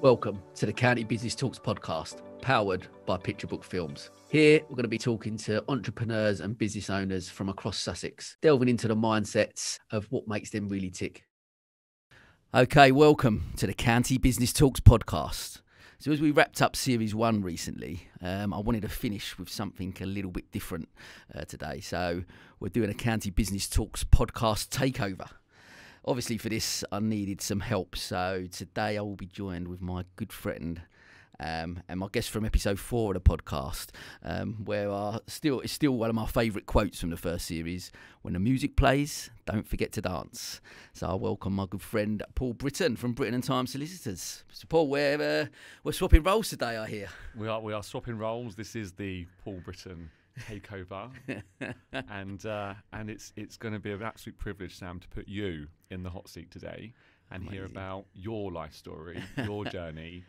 Welcome to the County Business Talks podcast, powered by Picture Book Films. Here, we're going to be talking to entrepreneurs and business owners from across Sussex, delving into the mindsets of what makes them really tick. Okay, welcome to the County Business Talks podcast. So as we wrapped up Series 1 recently, I wanted to finish with something a little bit different today. So we're doing a County Business Talks podcast takeover. Obviously, for this, I needed some help. So today I will be joined with my good friend and my guest from episode 4 of the podcast, where it's still one of my favourite quotes from the first series: "When the music plays, don't forget to dance." So I welcome my good friend Paul Britton from Britton Time Solicitors. So Paul, we're swapping roles today, I hear. We are swapping roles. This is the Paul Britton Takeover, and it's going to be an absolute privilege, Sam, to put you in the hot seat today and hear about your life story, your journey,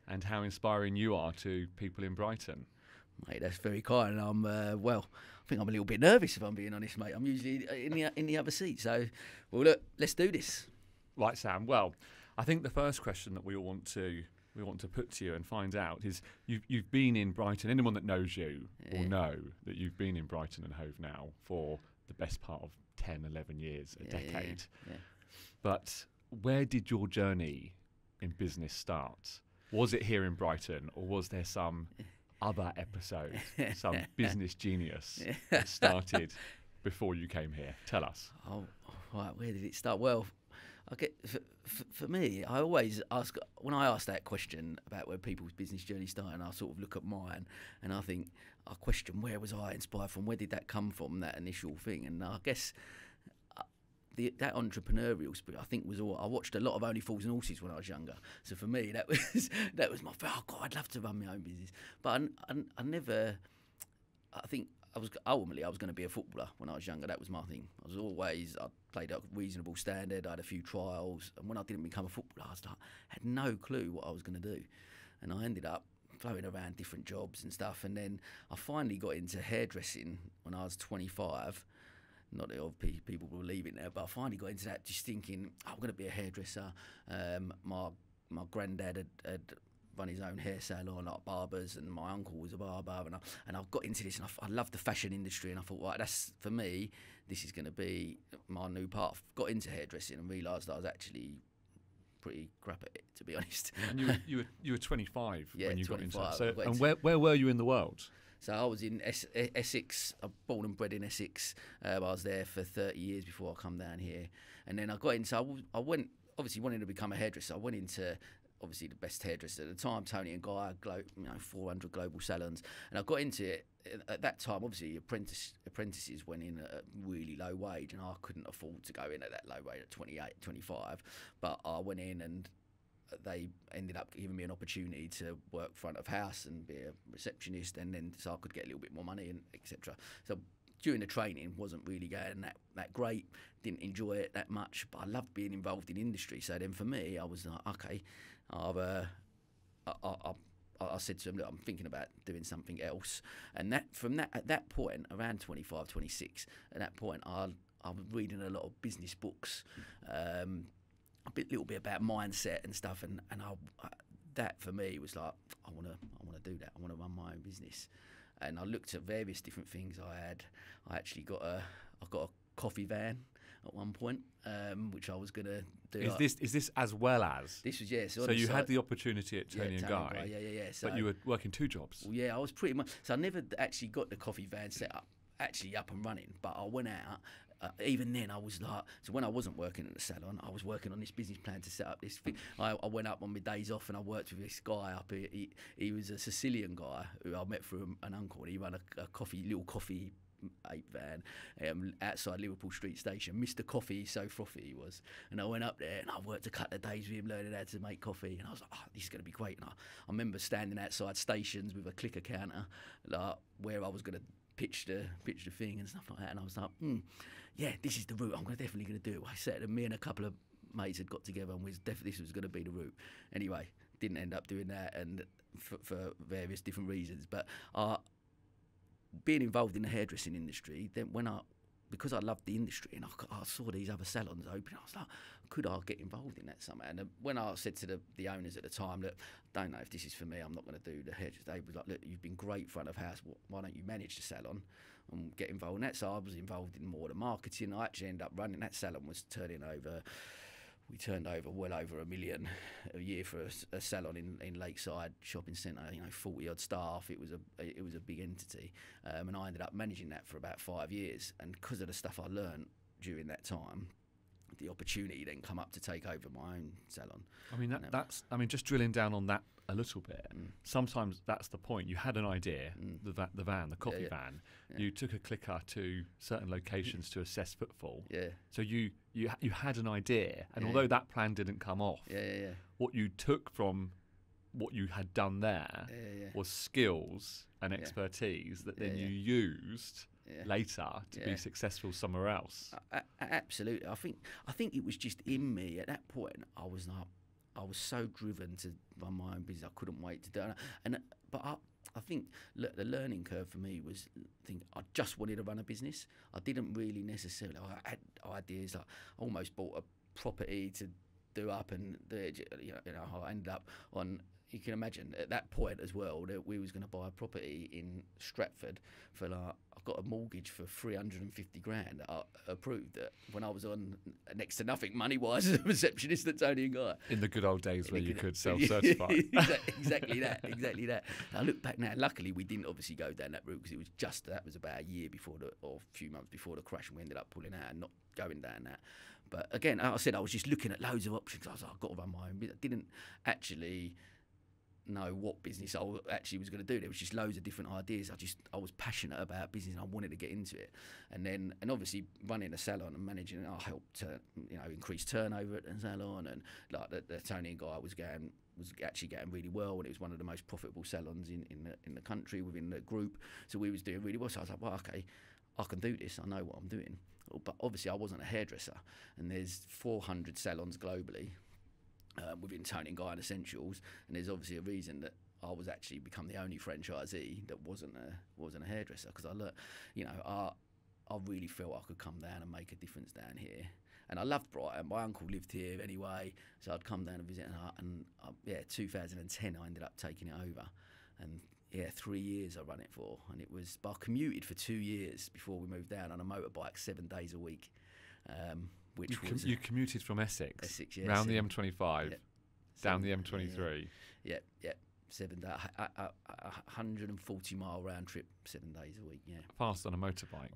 and how inspiring you are to people in Brighton. Mate, that's very kind. I'm I think I'm a little bit nervous, if I'm being honest, mate. I'm usually in the other seat. So, well, look, let's do this. Right, Sam. Well, I think the first question that we want to put to you and find out is you've been in Brighton. Anyone that knows you will know that you've been in Brighton and Hove now for the best part of 10, 11 years, a decade. Yeah. But where did your journey in business start? Was it here in Brighton, or was there some other episode, some business genius that started before you came here? Tell us. Oh, right. Where did it start? Well, I get for me, I always ask, when I ask that question about where people's business journey started, I sort of look at mine and I think, I question, where was I inspired from? Where did that come from, that initial thing? And I guess that entrepreneurial spirit, I think, was all. I watched a lot of Only Fools and Horses when I was younger, so for me that was my. Oh God, I'd love to run my own business, but I never. I think I was going to be a footballer when I was younger. That was my thing. I played at a reasonable standard. I had a few trials, and when I didn't become a footballer, I had no clue what I was going to do, and I ended up flowing around different jobs and stuff. And then I finally got into hairdressing when I was 25. Not that all people will leave it now, but I finally got into that, just thinking, I'm going to be a hairdresser. My granddad had run his own hair salon, like barbers, and my uncle was a barber, and I got into this, and I loved the fashion industry, and I thought, right, that's for me. This is going to be my new path. Got into hairdressing and realised that I was actually pretty crap at it, to be honest. And you were 25 when you 25, got into it. So, and where were you in the world? So I was in Essex. I'm born and bred in Essex. I was there for 30 years before I come down here. And then I got into, I went, obviously wanting to become a hairdresser. I went into, obviously, the best hairdresser at the time, Tony and Guy, 400 global salons. And I got into it. At that time, obviously, apprentices went in at a really low wage, and I couldn't afford to go in at that low wage at 28, 25. But I went in, and they ended up giving me an opportunity to work front of house and be a receptionist, and then so I could get a little bit more money and etc. So during the training, wasn't really going that great, didn't enjoy it that much, but I loved being involved in industry. So then for me, I was like, okay, I said to him, look, I'm thinking about doing something else. And at that point, around 25, 26, at that point, I was reading a lot of business books, a little bit about mindset and stuff, and that for me was like, I want to do that. I want to run my own business. And I looked at various different things. I actually got a coffee van at one point, which I was going to do. Is this as well as? This was, yeah. So you had the opportunity at Tony and Guy. Yeah. So, but you were working 2 jobs. Well, yeah, I was pretty much. So I never actually got the coffee van set up, actually up and running. But I went out. Even then, I was like, so when I wasn't working at the salon, I was working on this business plan to set up this thing. I went up on my days off and I worked with this guy up here. He was a Sicilian guy who I met through an uncle, and he ran a little coffee ape van outside Liverpool Street Station. Mr. Coffee, so frothy he was. And I went up there and I worked a couple of days with him, learning how to make coffee. And I was like, oh, this is going to be great. And I remember standing outside stations with a clicker counter, like where I was going to pitch the thing and stuff like that. And I was like, yeah, this is the route. I'm definitely going to do it. I said, and me and a couple of mates had got together, and this was going to be the route. Anyway, didn't end up doing that, and for various different reasons. But being involved in the hairdressing industry, then when I because I loved the industry and I saw these other salons open, I was like, could I get involved in that somehow? And when I said to the owners at the time, look, I don't know if this is for me, I'm not going to do the hair. They was like, look, you've been great front of house, why don't you manage the salon and get involved in that? So I was involved in more the marketing. I actually ended up running that salon, we turned over well over $1 million a year for a salon in Lakeside Shopping Centre. 40 odd staff. It was a big entity, and I ended up managing that for about 5 years. And because of the stuff I learned during that time, the opportunity then come up to take over my own salon. I mean, that's just drilling down on that a little bit. Sometimes that's the point. You had an idea, the coffee van. Yeah. You took a clicker to certain locations to assess footfall. Yeah. So you had an idea, and although that plan didn't come off, what you took from what you had done there was skills and expertise that then you used later to be successful somewhere else. Absolutely. I think it was just in me at that point. I was so driven to run my own business. I couldn't wait to do it. But I think the learning curve for me was, I just wanted to run a business. I didn't really necessarily. I had ideas. I almost bought a property to do up, and I ended up on. You can imagine at that point as well that we was going to buy a property in Stratford for I got a mortgage for 350 grand approved when I was on next to nothing money wise as a receptionist at Tony and Guy. In the good old days where you could self-certify. exactly that. I look back now. Luckily, we didn't obviously go down that route because that was about a year before or a few months before the crash, and we ended up pulling out and not going down that. But again, I said I was just looking at loads of options. I was like, I've got to run my own business. I didn't actually know what business I actually was going to do. There was just loads of different ideas. I was passionate about business and I wanted to get into it. And obviously running a salon and managing it, I helped to increase turnover at the salon, and like the Tony and Guy was actually getting really well, and it was one of the most profitable salons in the country within the group. So we was doing really well. So I was like, well, okay, I can do this. I know what I'm doing. But obviously I wasn't a hairdresser, and there's 400 salons globally. Within Tony and Guy and Essentials, and there's obviously a reason that I was actually become the only franchisee that wasn't a hairdresser, because I learned, I really felt I could come down and make a difference down here, and I loved Brighton. My uncle lived here anyway, so I'd come down and visit, and 2010 I ended up taking it over, and 3 years I ran it for, and I commuted for 2 years before we moved down on a motorbike 7 days a week. You commuted from Essex round the M25, down the M23. Yeah, 7 days, 140 mile round trip, 7 days a week. Yeah, fast on a motorbike.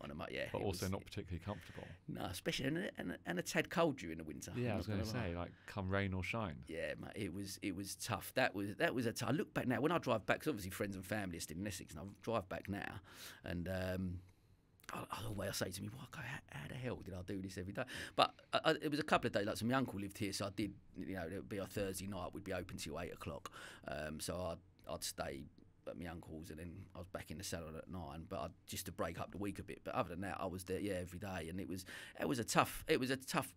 But also not particularly comfortable. No, especially and a tad cold during the winter. Yeah, I was going to say, like, come rain or shine. Yeah, mate, it was tough. That was a tough. I look back now when I drive back, because obviously friends and family are still in Essex, and I drive back now, and. I say to me, how the hell did I do this every day? But it was a couple of days. Like, so my uncle lived here, so I did. It would be a Thursday night. We'd be open till 8 o'clock. So I'd stay at my uncle's, and then I was back in the salon at 9. But just to break up the week a bit. But other than that, I was there every day, and it was a tough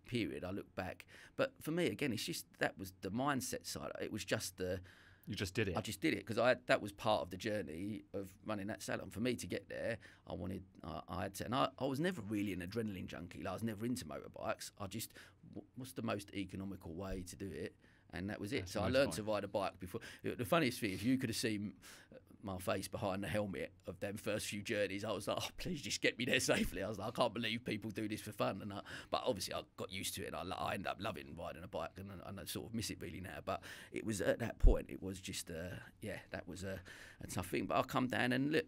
period. I look back, but for me again, it's just that was the mindset side. It was just the. You just did it. I just did it because that was part of the journey of running that salon. For me to get there, I had to, and I was never really an adrenaline junkie. Like, I was never into motorbikes. What's the most economical way to do it? And that was it. So I learned to ride a bike before. The funniest thing, if you could have seen my face behind the helmet of them first few journeys, I was like, oh, please just get me there safely. I was like, I can't believe people do this for fun. But obviously I got used to it, and I ended up loving riding a bike, and I sort of miss it really now. But it was at that point, it was just, that was a tough thing. But I'll come down and look,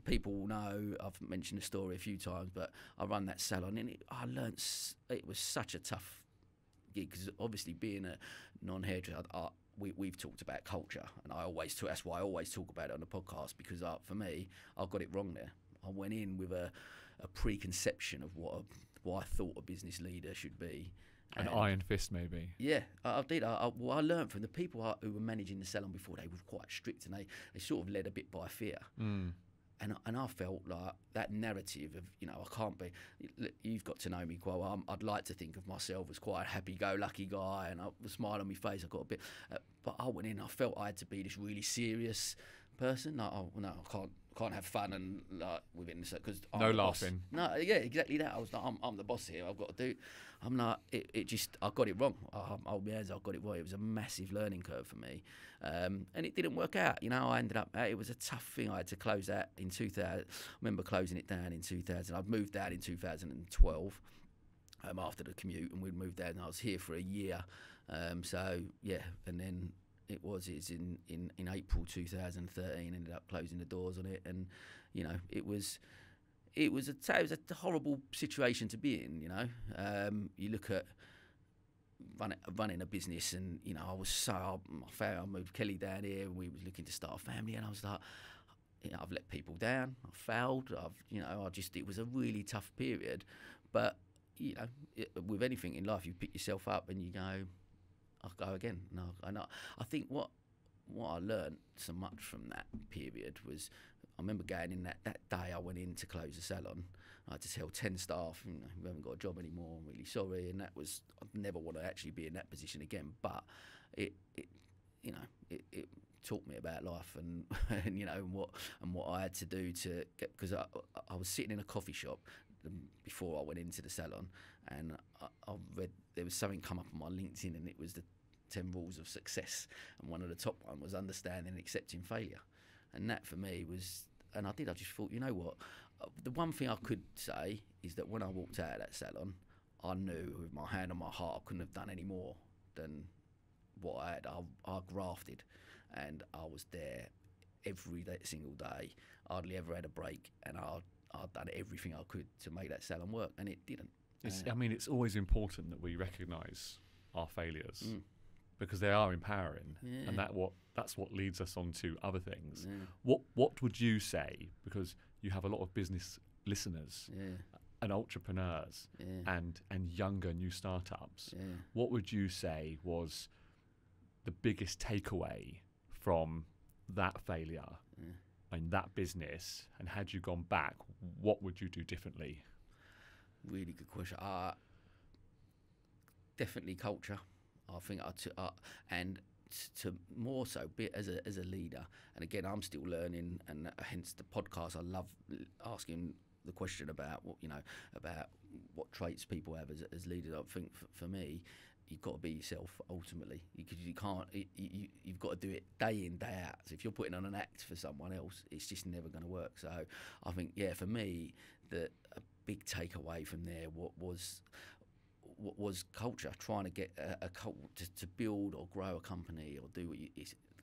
people know, I've mentioned the story a few times, but I run that salon, and I learned, it was such a tough gig, because obviously being a non-hairdresser, we've talked about culture, and that's why I always talk about it on the podcast, because for me, I got it wrong there. I went in with a preconception of what I thought a business leader should be. An iron fist, maybe. Yeah, I did. I learned from the people who were managing the salon before. They were quite strict, and they sort of led a bit by fear. And I felt like that narrative of, I can't be. You've got to know me quite well. I'd like to think of myself as quite a happy-go-lucky guy, and I was smiling on my face. I got a bit, but I went in. I felt I had to be this really serious person. Like, oh no, I can't have fun and like within the because no laughing. No, yeah, exactly that. I was like, I'm the boss here. I've got to do. I'm like, it just I got it wrong. I got it wrong. It was a massive learning curve for me, and it didn't work out. You know, I ended up. It was a tough thing. I had to close that in 2000. I remember closing it down in 2000. I'd moved out in 2012 after the commute, and we'd moved out, and I was here for a year. So yeah, and then it's in April 2013 ended up closing the doors on it, and you know it was a horrible situation to be in. You know, you look at running a business, and you know I moved Kelly down here, and we was looking to start a family, and I was like, you know, I've let people down, I've failed, it was a really tough period, but you know, with anything in life, you pick yourself up and you go, I'll go again. I think what I learned so much from that period was, I remember going in that day I went in to close the salon. I had to tell 10 staff, you know, we haven't got a job anymore, I'm really sorry. And I'd never want to actually be in that position again. But it taught me about life and and you know what I had to do to get, because I was sitting in a coffee shop before I went into the salon, and I read there was something come up on my LinkedIn, and it was the 10 rules of success, and one of the top one was understanding and accepting failure. And that for me was, and I just thought, you know what, the one thing I could say is that when I walked out of that salon, I knew with my hand on my heart I couldn't have done any more than what I had. I grafted, and I was there every single day. I hardly ever had a break, and I'd done everything I could to make that salon work, and it didn't. It's always important that we recognise our failures because they are empowering, and that's what leads us on to other things. Yeah. What would you say, because you have a lot of business listeners and entrepreneurs and younger new startups, what would you say was the biggest takeaway from that failure in that business, and had you gone back, what would you do differently? Really good question. Definitely culture. I think and to more so be as a leader. And again, I'm still learning, and hence the podcast. I love asking the question about what traits people have as leaders. I think for me, you've got to be yourself ultimately, because you can't. You've got to do it day in, day out. So if you're putting on an act for someone else, it's just never going to work. So I think, for me, a big takeaway from there was culture. Trying to get a culture to build or grow a company or do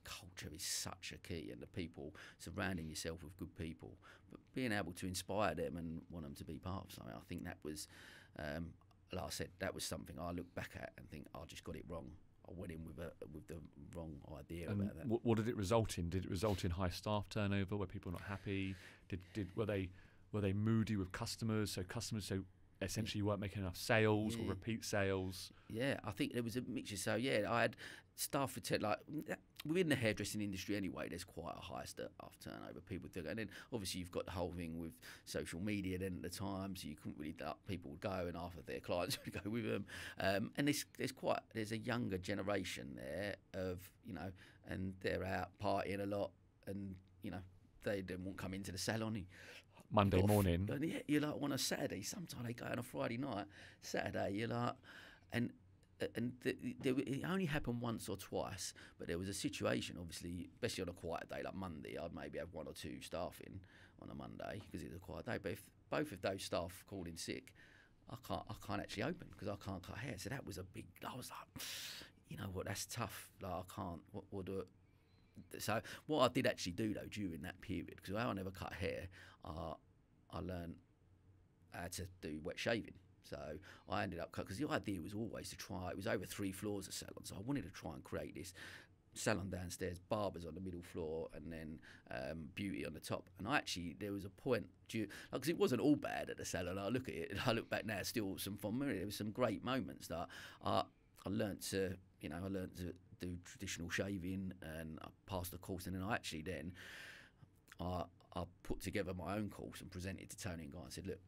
culture is such a key, and the people, surrounding yourself with good people, but being able to inspire them and want them to be part of something. I think that was. Like I said, that was something I look back at and think, I just got it wrong. I went in with the wrong idea about that. What did it result in? Did it result in high staff turnover? Were people not happy? Were they moody with customers? So essentially you weren't making enough sales or repeat sales? Yeah, I think there was a mixture. So I had staff like within the hairdressing industry anyway, there's quite a high staff turnover. People do, and then obviously you've got the whole thing with social media then at the time, so you couldn't really people would go, and half of their clients would go with them. And there's a younger generation there of and they're out partying a lot, and they won't come into the salon. Monday morning. And you're like, on a Saturday, sometimes they go on a Friday night, Saturday, you're like, it only happened once or twice, but there was a situation, obviously, especially on a quiet day like Monday, I'd maybe have one or two staff in on a Monday because it's a quiet day. But if both of those staff called in sick, I can't actually open because I can't cut hair. So that was I was like, you know what, that's tough. Like, I can't. What do it? So what I did actually do though during that period, because I never cut hair, I learned how to do wet shaving. So I ended up because the idea was always to try. It was over 3 floors of salon, so I wanted to try and create this salon downstairs, barbers on the middle floor, and then beauty on the top. And there was a point because it wasn't all bad at the salon. I look at it, and I look back now, still some fond memory. There was some great moments that I learned to do traditional shaving, and I passed the course, and then I put together my own course and presented to Tony and Guy and said, look,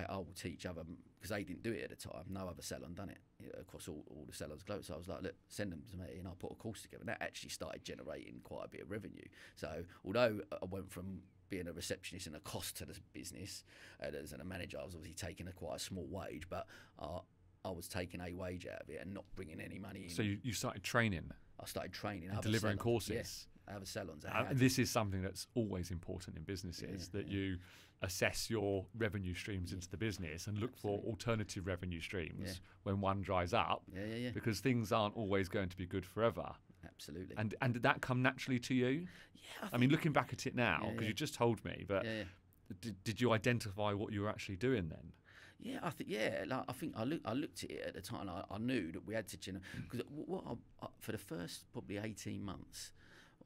I will teach other, because they didn't do it at the time. No other salon done it, across all the salons globally. So I was like, look, send them to me, and I put a course together. And that actually started generating quite a bit of revenue. So although I went from being a receptionist and a cost to the business, as a manager, I was obviously taking quite a small wage, but I was taking a wage out of it and not bringing any money in. So you started training? I started training. And delivering courses? Yes. Other salons. This is something that's always important in businesses, that you assess your revenue streams into the business and look for alternative revenue streams when one dries up, because things aren't always going to be good forever. Absolutely. And did that come naturally to you? Yeah. I mean, looking back at it now, because you just told me, but did you identify what you were actually doing then? Yeah, I think I looked at it at the time. I knew that we had to, because for the first probably 18 months.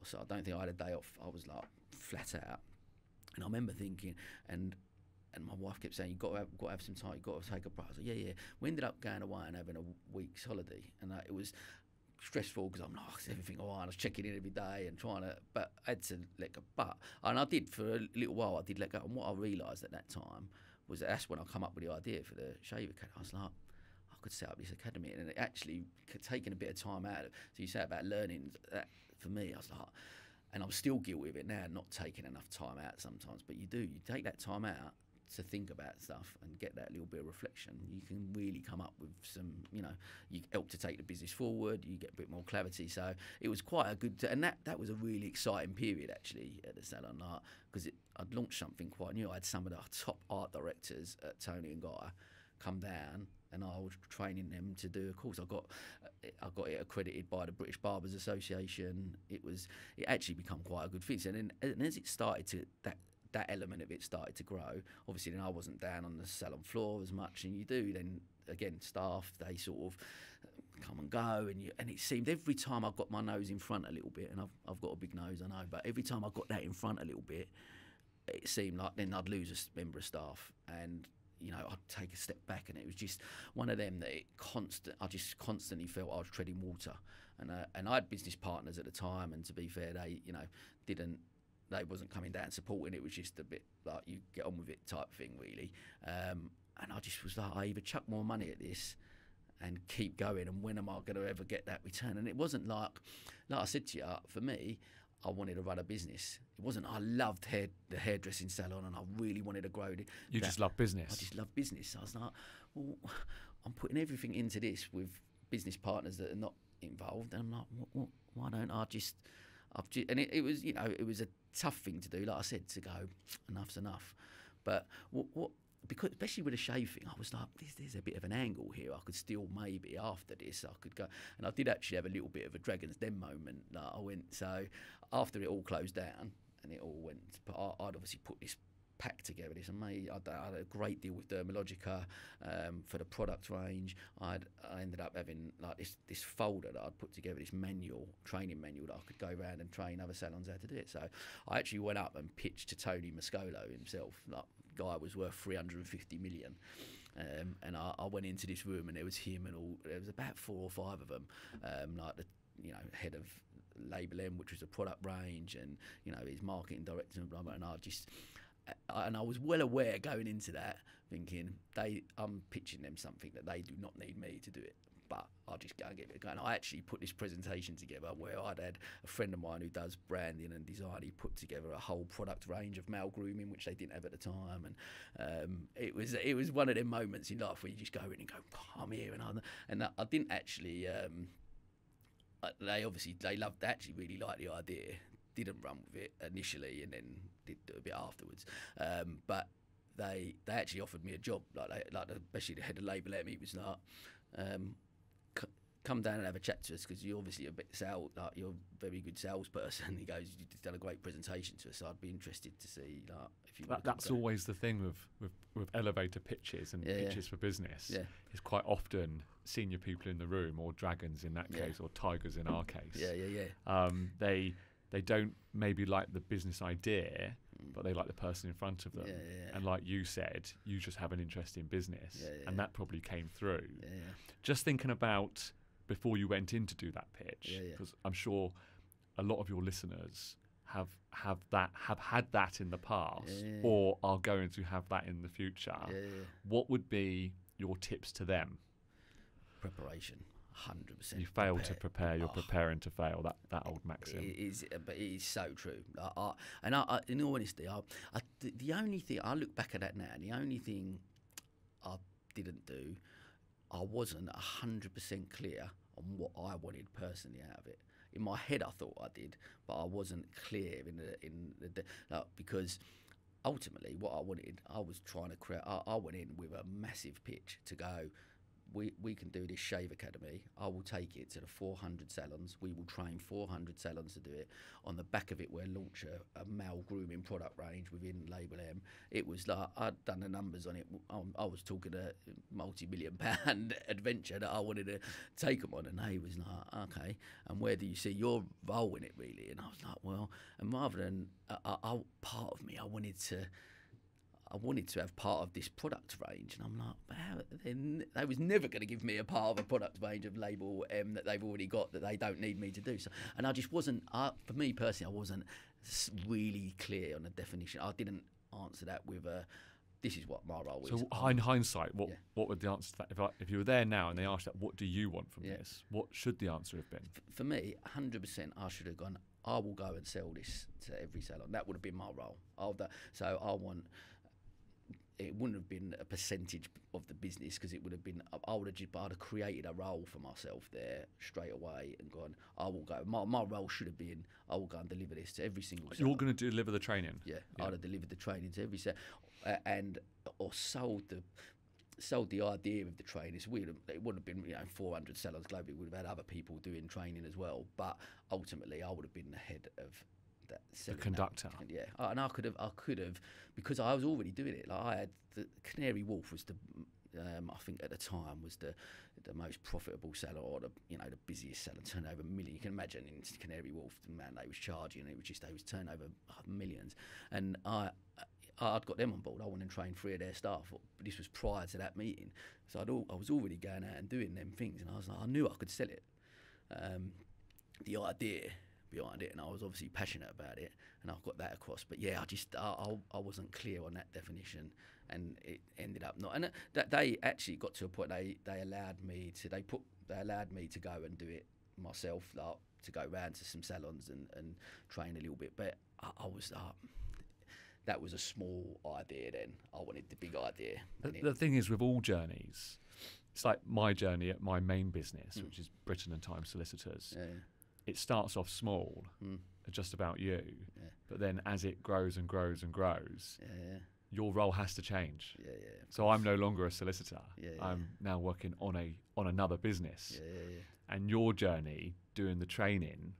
So I don't think I had a day off. I was like flat out, and I remember thinking, and my wife kept saying, "You got to have some time. You got to take a break." I was like, "Yeah." We ended up going away and having a week's holiday, and it was stressful because I'm like, is everything all right? I was checking in every day and trying to, but I had to let go. And I did for a little while. I did let go, and what I realised at that time was that's when I come up with the idea for the Shave Academy. I was like, I could set up this academy, and it actually taking a bit of time out of it. So you say about learning that. For me, I was like, and I'm still guilty of it now, not taking enough time out sometimes, but you take that time out to think about stuff and get that little bit of reflection. You can really come up with some, you help to take the business forward, you get a bit more clarity. So it was quite a good, and that was a really exciting period actually at the salon, because I'd launched something quite new. I had some of the top art directors at Tony and Guy come down, and I was training them to do a course. I got it accredited by the British Barbers Association. It actually become quite a good fit. And as it started to that element of it started to grow. Obviously, then I wasn't down on the salon floor as much, and you do then again staff, they sort of come and go, and it seemed every time I got my nose in front a little bit, and I've got a big nose, I know, but every time I got that in front a little bit, it seemed like then I'd lose a member of staff, and I'd take a step back, and it was just one of them that I just constantly felt I was treading water, and I had business partners at the time, and to be fair, they wasn't coming down supporting. It was just a bit like you get on with it type thing, really. And I just was like, I either chuck more money at this and keep going, and when am I going to ever get that return? And it wasn't like I said to you, for me, I wanted to run a business. It wasn't, I loved the hairdressing salon, and I really wanted to grow it. You just love business. I just love business. I was like, well, I'm putting everything into this with business partners that are not involved. And I'm like, why don't I just... and it was, it was a tough thing to do. Like I said, to go, enough's enough. But because especially with the shave thing, I was like, there's a bit of an angle here. I could still maybe after this I could go, and I did actually have a little bit of a Dragon's Den moment. I went, so after it all closed down and it all went, but I'd obviously put this pack together. This amazing. I had a great deal with Dermalogica for the product range. I ended up having like this folder that I'd put together, this training manual that I could go around and train other salons how to do it. So I actually went up and pitched to Tony Mascolo himself. Like, guy was worth 350 million, and I went into this room, and there was him and all. There was about 4 or 5 of them, like the head of Label M, which was a product range, and his marketing director and blah blah. And I was well aware going into that, thinking I'm pitching them something that they do not need me to do it, but I'll just go and give it a go. And I actually put this presentation together where I'd had a friend of mine who does branding and design. He put together a whole product range of male grooming, which they didn't have at the time. And it was one of them moments in life where you just go in and go, oh, I'm here. And I didn't actually... they actually really liked the idea. Didn't run with it initially, and then did do a bit afterwards. But they actually offered me a job, especially the head of Label M. He was like, come down and have a chat to us, because you're obviously a bit you're a very good salesperson. He goes, you've done a great presentation to us, so I'd be interested to see if you. That's always the thing with elevator pitches and pitches for business. Yeah. It's quite often senior people in the room, or dragons in that case, or tigers in our case. They don't maybe like the business idea, but they like the person in front of them. And like you said, you just have an interest in business, and that probably came through. Just thinking about before you went in to do that pitch, because I'm sure a lot of your listeners have had that in the past, or are going to have that in the future, what would be your tips to them? Preparation. 100%. You fail to prepare, you're preparing to fail. That old maxim. But it is so true. In all honesty, the only thing I look back at that now, and the only thing I didn't do, I wasn't 100% clear on what I wanted personally out of it. In my head, I thought I did, but I wasn't clear because ultimately, what I wanted, I was trying to create. I went in with a massive pitch to go. We can do this shave academy. I will take it to the 400 salons. We will train 400 salons to do it. On the back of it, we'll launch a male grooming product range within Label M. It was like, I'd done the numbers on it. I was talking a multi-million-pound adventure that I wanted to take them on. And he was like, okay, and where do you see your role in it, really? And I was like, well, and rather than, part of me, I wanted to have part of this product range, and I'm like, wow, they was never going to give me a part of a product range of Label M that they've already got that they don't need me to do. So, and I just wasn't, for me personally, I wasn't really clear on the definition. I didn't answer that with this is what my role is. So in hindsight, what would the answer to that, if you were there now and they asked that, what do you want from this? What should the answer have been? For me, 100%, I should have gone, I will go and sell this to every salon. That would have been my role. So I want... It wouldn't have been a percentage of the business, because it would have been, I'd have created a role for myself there straight away and gone, I will go. My role should have been, I will go and deliver this to every single salon. You're going to deliver the training? Yeah, I'd have delivered the training to every salon, or sold the idea of the training. It's weird. It wouldn't have been 400 salons globally. We would have had other people doing training as well. But ultimately, I would have been the head of the conductor. And I could have, because I was already doing it. Like, I had the Canary Wharf was the, I think at the time was the most profitable salon, or the busiest salon, turnover million. You can imagine in Canary Wharf, the man they was charging, they was turnover millions. And I'd got them on board. I went and trained 3 of their staff. But this was prior to that meeting, so I was already going out and doing them things, and I was like, I knew I could sell it. The idea behind it, and I was obviously passionate about it, and I've got that across. But yeah, I wasn't clear on that definition, and it ended up not. And that they actually got to a point they allowed me to go and do it myself, like, to go round to some salons and train a little bit. But I was that was a small idea then. I wanted the big idea. The thing is, with all journeys, it's like my journey at my main business, which is Britton Time Solicitors. Yeah. It starts off small, just about you, but then as it grows and grows and grows, your role has to change. So I'm no longer a solicitor. I'm now working on another business. And your journey doing the training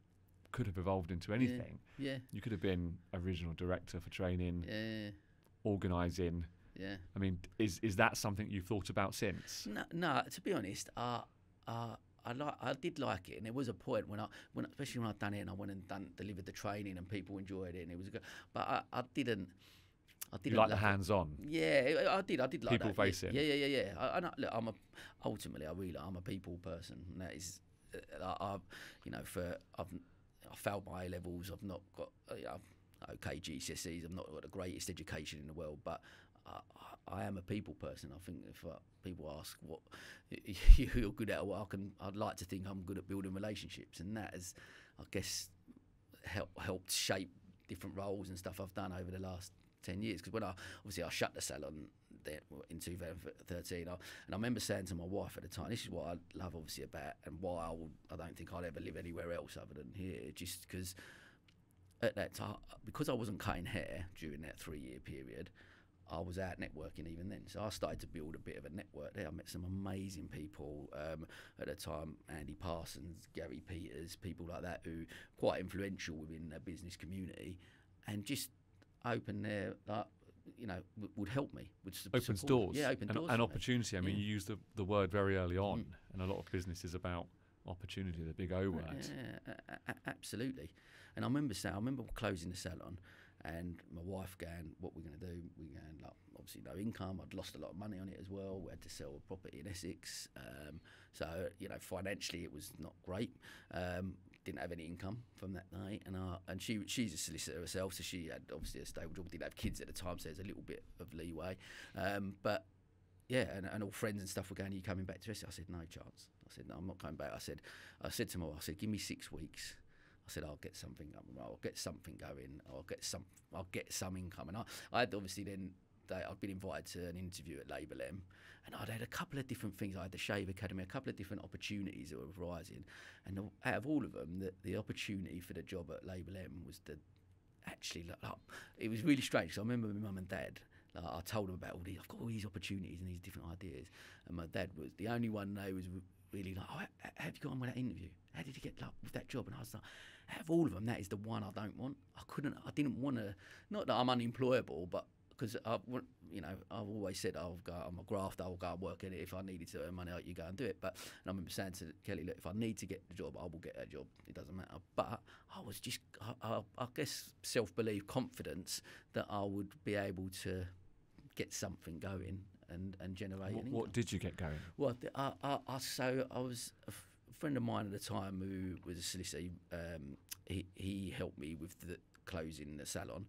could have evolved into anything. You could have been a regional director for training, organising. I mean, is that something you've thought about since? No. To be honest, I did like it, and there was a point when especially when I'd done it and I went and delivered the training and people enjoyed it, and it was good. But I didn't. You like the hands-on? Yeah, I did like that. People facing. Yeah. Look, ultimately I'm a people person, and that is, I failed my A levels. I've not got okay GCSEs. I've not got the greatest education in the world, but I am a people person. I think if people ask what you're good at, I'd like to think I'm good at building relationships, and that has, I guess, helped shape different roles and stuff I've done over the last 10 years. Because when I shut the salon in 2013, and I remember saying to my wife at the time, this is what I love obviously about, and why I don't think I'd ever live anywhere else other than here, just because at that time, because I wasn't cutting hair during that 3-year period, I was out networking even then. So I started to build a bit of a network there. I met some amazing people at the time, Andy Parsons, Gary Peters, people like that, who quite influential within the business community, and just open their, would help me. Opens doors. Yeah, open doors. And opportunity. I mean, you used the word very early on, and a lot of business is about opportunity, the big O word. Yeah, absolutely. And I remember closing the salon, and my wife going, what we're going to do? We're going, like, obviously no income. I'd lost a lot of money on it as well. We had to sell a property in Essex. So, financially it was not great. didn't have any income from that night, and she's a solicitor herself, so she had obviously a stable job. Didn't have kids at the time, so there's a little bit of leeway. But yeah, and all friends and stuff were going, "Are you coming back to Essex?" I said, "No chance." I said, "No, I'm not coming back." I said to them all, I said, "Give me 6 weeks." I said, "I'll get something going. I'll get something going. I'll get some income." And I had obviously then I'd been invited to an interview at Label M, and I'd had a couple of different things. I had the Shave Academy, a couple of different opportunities that were rising, and out of all of them, the opportunity for the job at Label M was it was really strange. Because I remember my mum and dad. I told them about I've got all these opportunities and these different ideas, and my dad was the only one they was really like, "Oh, how have you got on with that interview? How did you get with that job?" And I was like, out of all of them, that is the one I don't want. I didn't want to, not that I'm unemployable, but because I've always said I'm a grafter, I'll go and work at it. If I needed to earn money, you go and do it. And I remember saying to Kelly, "Look, if I need to get the job, I will get that job. It doesn't matter." But I was just, I guess, self-belief, confidence that I would be able to get something going and generate an income. What did you get going? Well, I was a friend of mine at the time who was a solicitor. He helped me with the closing the salon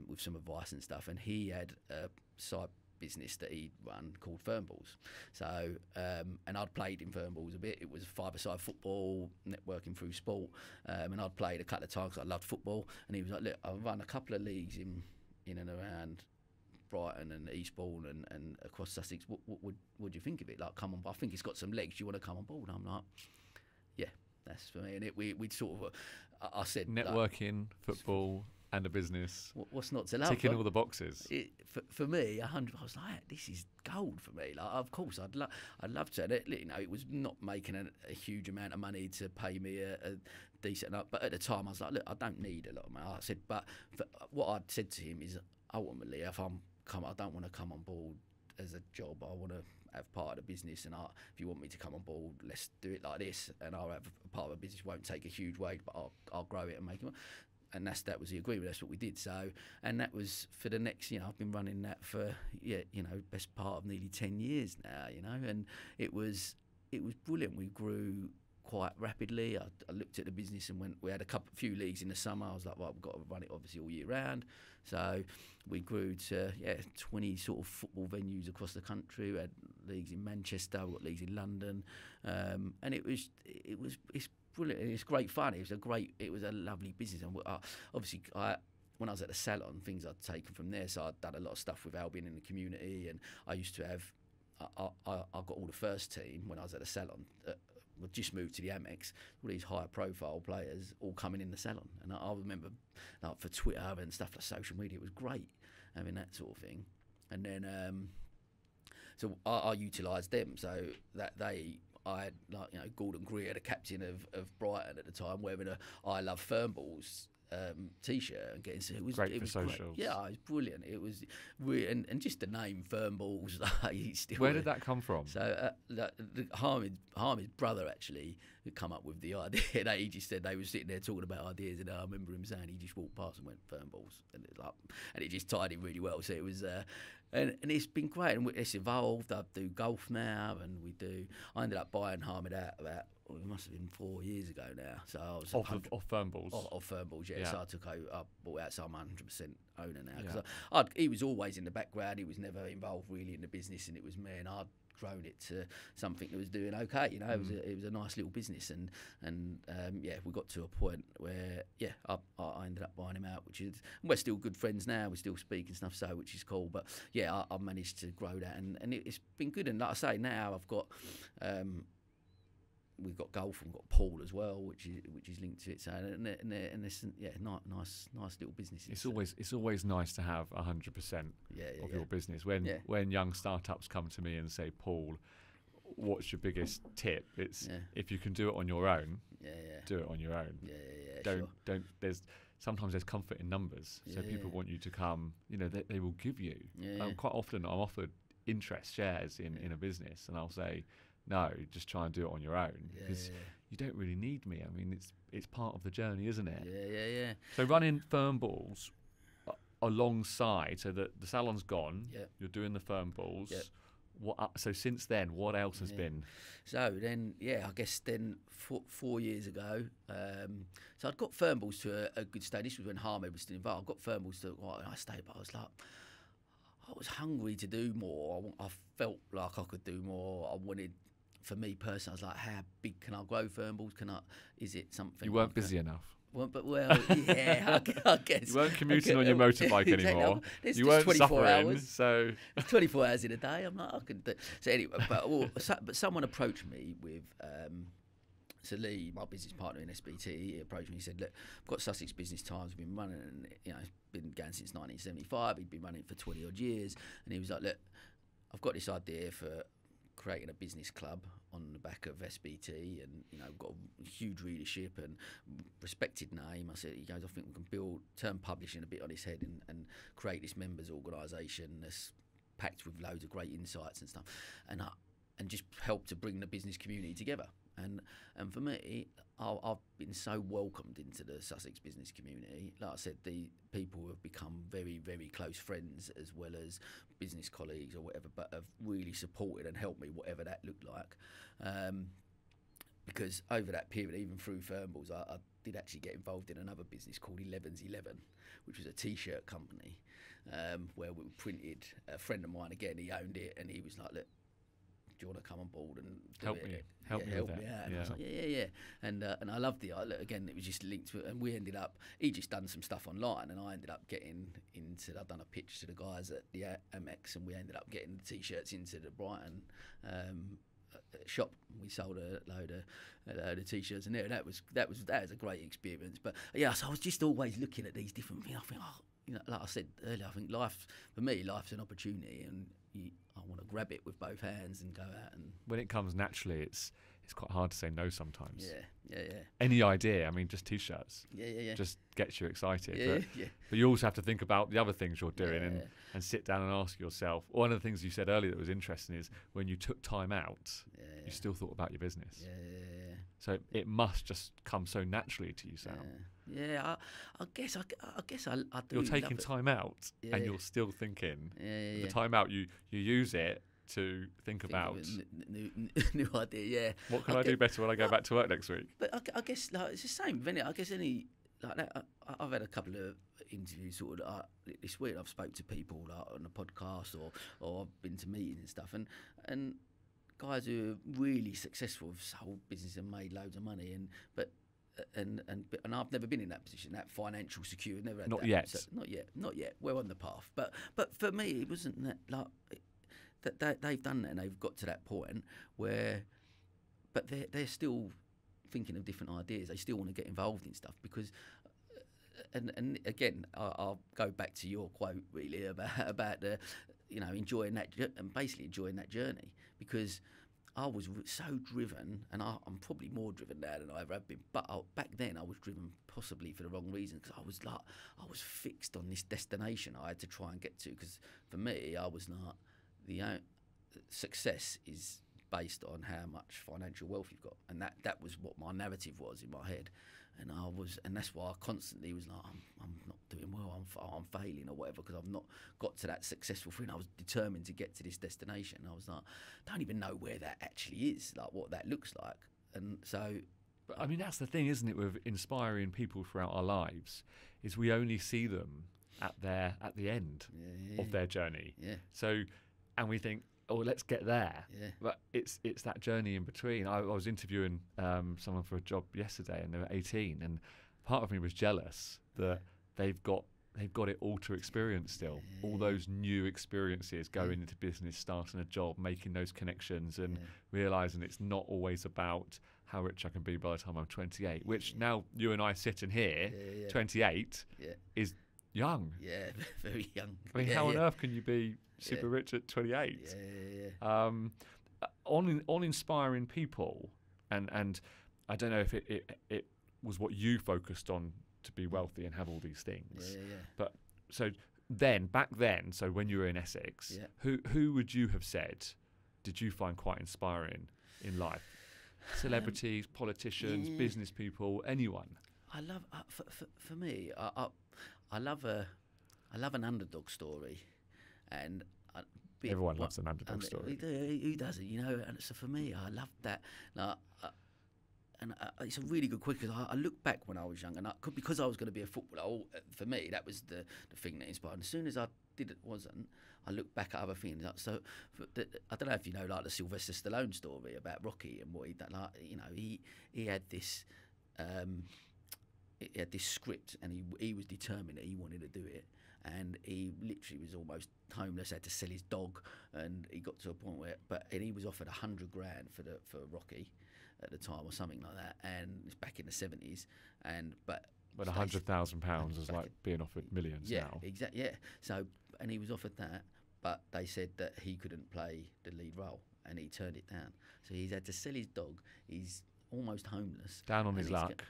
with some advice and stuff, and he had a side business that he'd run called Firmballs. So and I'd played in Firmballs a bit. It was 5-a-side football, networking through sport, and I'd played a couple of times because I loved football. And he was like, "Look, I've run a couple of leagues in and around Brighton and Eastbourne and across Sussex. What do you think of it? Like, come on, I think it's got some legs. Do you want to come on board?" And I'm like, "Yeah, that's for me." And we'd sort of, I said, networking, football, and a business. What's not to love? Ticking all the boxes. For me, 100. I was like, this is gold for me. Like, of course, I'd love to. It was not making a huge amount of money to pay me a decent enough. But at the time, I was like, look, I don't need a lot of money. I said, but what I'd said to him is, ultimately, I don't want to come on board as a job. I want to have part of the business, and if you want me to come on board, let's do it like this. And I'll have a part of the business. Won't take a huge wage, but I'll grow it and make it. And that was the agreement. That's what we did. So, and that was for the next. I've been running that for best part of nearly 10 years now. And it was brilliant. We grew quite rapidly. I looked at the business and we had a few leagues in the summer. I was like, right, we've got to run it obviously all year round. So we grew to 20 sort of football venues across the country. We had leagues in Manchester, we got leagues in London, and it's brilliant. It's great fun. It was a lovely business. And obviously, when I was at the salon, things I'd taken from there. So I'd done a lot of stuff with Albion in the community, and I used to have. I got all the first team when I was at the salon. We just moved to the Amex. All these high-profile players all coming in the salon, and I remember, like, for Twitter and stuff like social media, it was great having that sort of thing. And then, so I utilised them so that I had, like, Gordon Greer, the captain of Brighton at the time, wearing a "I Love Firmballs" T-shirt and getting it was great it for was socials. Great. Yeah, it was brilliant. It was and just the name Firmballs. Where did that come from? So Hamid's brother actually come up with the idea. He just said they were sitting there talking about ideas, and I remember him saying he just walked past and went Firmballs, and it just tied in really well. So it was. And it's been great, and it's evolved. I do golf now, and I ended up buying Hamid out about, it must have been 4 years ago now. So I was off Firmballs. Off Firmballs, yeah. So I bought out, so I'm 100% owner now. Yeah. Because he was always in the background. He was never involved really in the business, and it was me, and I'd grown it to something that was doing okay. It was a nice little business, and we got to a point where I ended up buying him out, we're still good friends now. We still speak and stuff, so which is cool. But yeah, I managed to grow that, and it's been good. And like I say, now I've got. We've got golf and we've got Paul as well, which is linked to it. So and this nice little business. It's always nice to have 100% of your business. When young startups come to me and say, "Paul, what's your biggest tip?" It's if you can do it on your own, do it on your own. Don't. Sometimes there's comfort in numbers. So people want you to come. They will give you. Quite often I'm offered interest shares in a business, and I'll say, no, just try and do it on your own, because you don't really need me. I mean, it's part of the journey, isn't it? Yeah. So running Firmballs alongside, so that the salon's gone, you're doing the Firmballs. So since then, what else has been? So then, I guess then 4 years ago, so I'd got Firmballs to a good stage. This was when Harmed was still involved. I got Firmballs to quite a nice stage, but I was like, I was hungry to do more. I felt like I could do more. I wanted, for me personally, I was like, how big can I grow Firmballs? Is it something? You weren't busy enough. Well, I guess. You weren't commuting on your motorbike anymore. You weren't suffering. So it's 24 hours in a day. I'm like, I can do. So anyway, but someone approached me with. So Lee, my business partner in SBT, he approached me. He said, "Look, I've got Sussex Business Times. We've been running, and it's been going since 1975. He'd been running it for 20 odd years, and he was like, look, I've got this idea for creating a business club on the back of SBT, and we've got a huge readership and respected name." I said, he goes, I think we can turn publishing a bit on its head and create this members organisation that's packed with loads of great insights and stuff, and just help to bring the business community together. And for me, I've been so welcomed into the Sussex business community. Like I said, the people have become very, very close friends as well as business colleagues or whatever, but have really supported and helped me, whatever that looked like. Because over that period, even through Firmballs, I did actually get involved in another business called 11's 11, which was a T-shirt company where we printed. A friend of mine, again, he owned it, and he was like, look, do you want to come on board and help me out? And I was like, yeah. And I loved it. Again, it was just linked to it. And we ended up, he just done some stuff online, and I ended up getting into, I'd done a pitch to the guys at the Amex, and we ended up getting the T-shirts into the Brighton shop. We sold a load of T-shirts in there. That was a great experience. But yeah, so I was just always looking at these different things. I think, like I said earlier, I think for me, life's an opportunity, and I want to grab it with both hands and go out. And when it comes naturally, it's quite hard to say no sometimes. Yeah. Any idea? I mean, just T-shirts. Yeah. Just gets you excited. Yeah. But you also have to think about the other things you're doing and sit down and ask yourself. One of the things you said earlier that was interesting is when you took time out, you still thought about your business. Yeah. So it must just come so naturally to you, Sam. Yeah, I guess I do. You're taking time out, and you're still thinking. Yeah. The time out, you use it to think about new idea. What can I do better when I go back to work next week? But I guess it's the same, isn't it? I guess I've had a couple of interviews sort of this week. I've spoke to people on a podcast or I've been to meetings and stuff, and guys who are really successful have sold business and made loads of money, but I've never been in that position, that financial security. Never had not that. Yet. So, not yet. We're on the path, but for me, it wasn't that that they've done that and they've got to that point where, but they're still thinking of different ideas. They still want to get involved in stuff because. And again, I'll go back to your quote really about the, enjoying that and basically enjoying that journey, because I was so driven, and I'm probably more driven now than I ever have been. But back then, I was driven possibly for the wrong reason, because I was fixed on this destination I had to try and get to. Because for me, I was not success is based on how much financial wealth you've got, and that was what my narrative was in my head. And that's why I constantly was like, I'm not doing well, I'm failing or whatever, because I've not got to that successful thing. I was determined to get to this destination. I was like, I don't even know where that actually is, like what that looks like. And so, but I mean, that's the thing, isn't it, with inspiring people throughout our lives, is we only see them at the end of their journey. Yeah. So, and we think, oh, let's get there. Yeah. But it's that journey in between. I was interviewing someone for a job yesterday, and they were 18, and part of me was jealous that they've got it all to experience still. All those new experiences, going into business, starting a job, making those connections, and realising it's not always about how rich I can be by the time I'm 28, which now you and I sitting here, 28, is young. Yeah, very young. I mean, how on earth can you be super rich at 28? On inspiring people, and I don't know if it was what you focused on to be wealthy and have all these things. But so back then, so when you were in Essex, who would you have said did you find quite inspiring in life? Celebrities, politicians, business people, anyone? I love for me. I love an underdog story, and bit. Everyone loves an underdog story. Who doesn't? You know, and so for me, I loved that. Like, and it's a really good question because I look back when I was young, and because I was going to be a footballer. For me, that was the thing that inspired. And as soon as I wasn't, I look back at other things. So I don't know if you know, like the Sylvester Stallone story about Rocky and what he done. Like, you know, he had this. He had this script, and he was determined that he wanted to do it. And he literally was almost homeless, had to sell his dog, and he got to a point where, and he was offered $100,000 for Rocky at the time or something like that, and it's back in the 70s, but £100,000 is like being offered millions now. Exactly. Yeah. So, and he was offered that, but they said that he couldn't play the lead role, and he turned it down. So he's had to sell his dog. He's almost homeless. Down on his luck.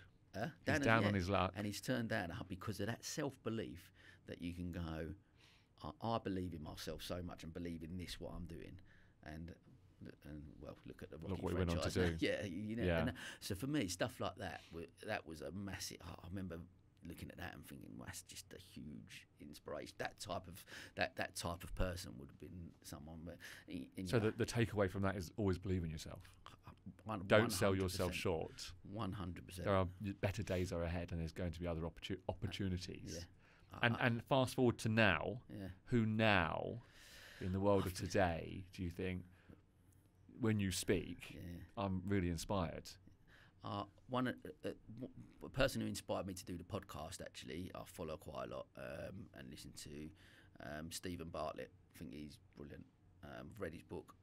He's down on his luck, and he's turned down because of that self-belief that you can go, I believe in myself so much and believe in this, what I'm doing, and well, look at the Rocky what he franchise. went on to do. Yeah, you know. Yeah. And so for me, stuff like that was a massive. I remember looking at that and thinking, well, that's just a huge inspiration. That type of person would have been someone. But so the takeaway from that is always believe in yourself. Don't sell yourself short. 100%. There are better days are ahead, and there's going to be other opportunities. Yeah. And fast forward to now. Yeah. Who now, in the world of today, do you think, when you speak, I'm really inspired? A person who inspired me to do the podcast, actually, I follow quite a lot and listen to Stephen Bartlett. I think he's brilliant. I've read his book.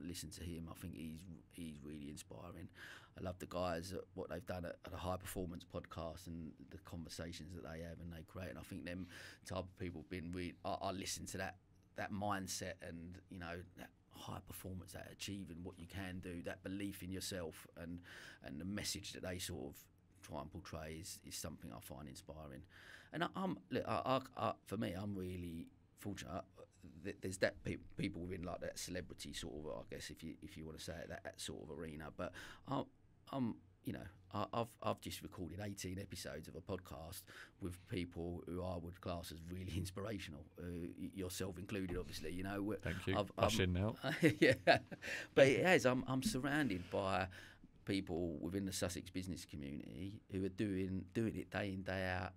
Listen to him. I think he's really inspiring. I love the guys, what they've done at a high performance podcast and the conversations that they have and they create. And I think them type of people have been really. I listen to that mindset and, you know, that high performance, that achieving what you can do, that belief in yourself, and the message that they sort of try and portray is something I find inspiring. And for me, I'm really fortunate. There's that people within like that celebrity sort of, I guess, if you want to say it, that sort of arena. But I'm you know, I've just recorded 18 episodes of a podcast with people who I would class as really inspirational, yourself included, obviously. You know, thank you. Hush in now. Yeah, but it has. I'm surrounded by people within the Sussex business community who are doing it day in, day out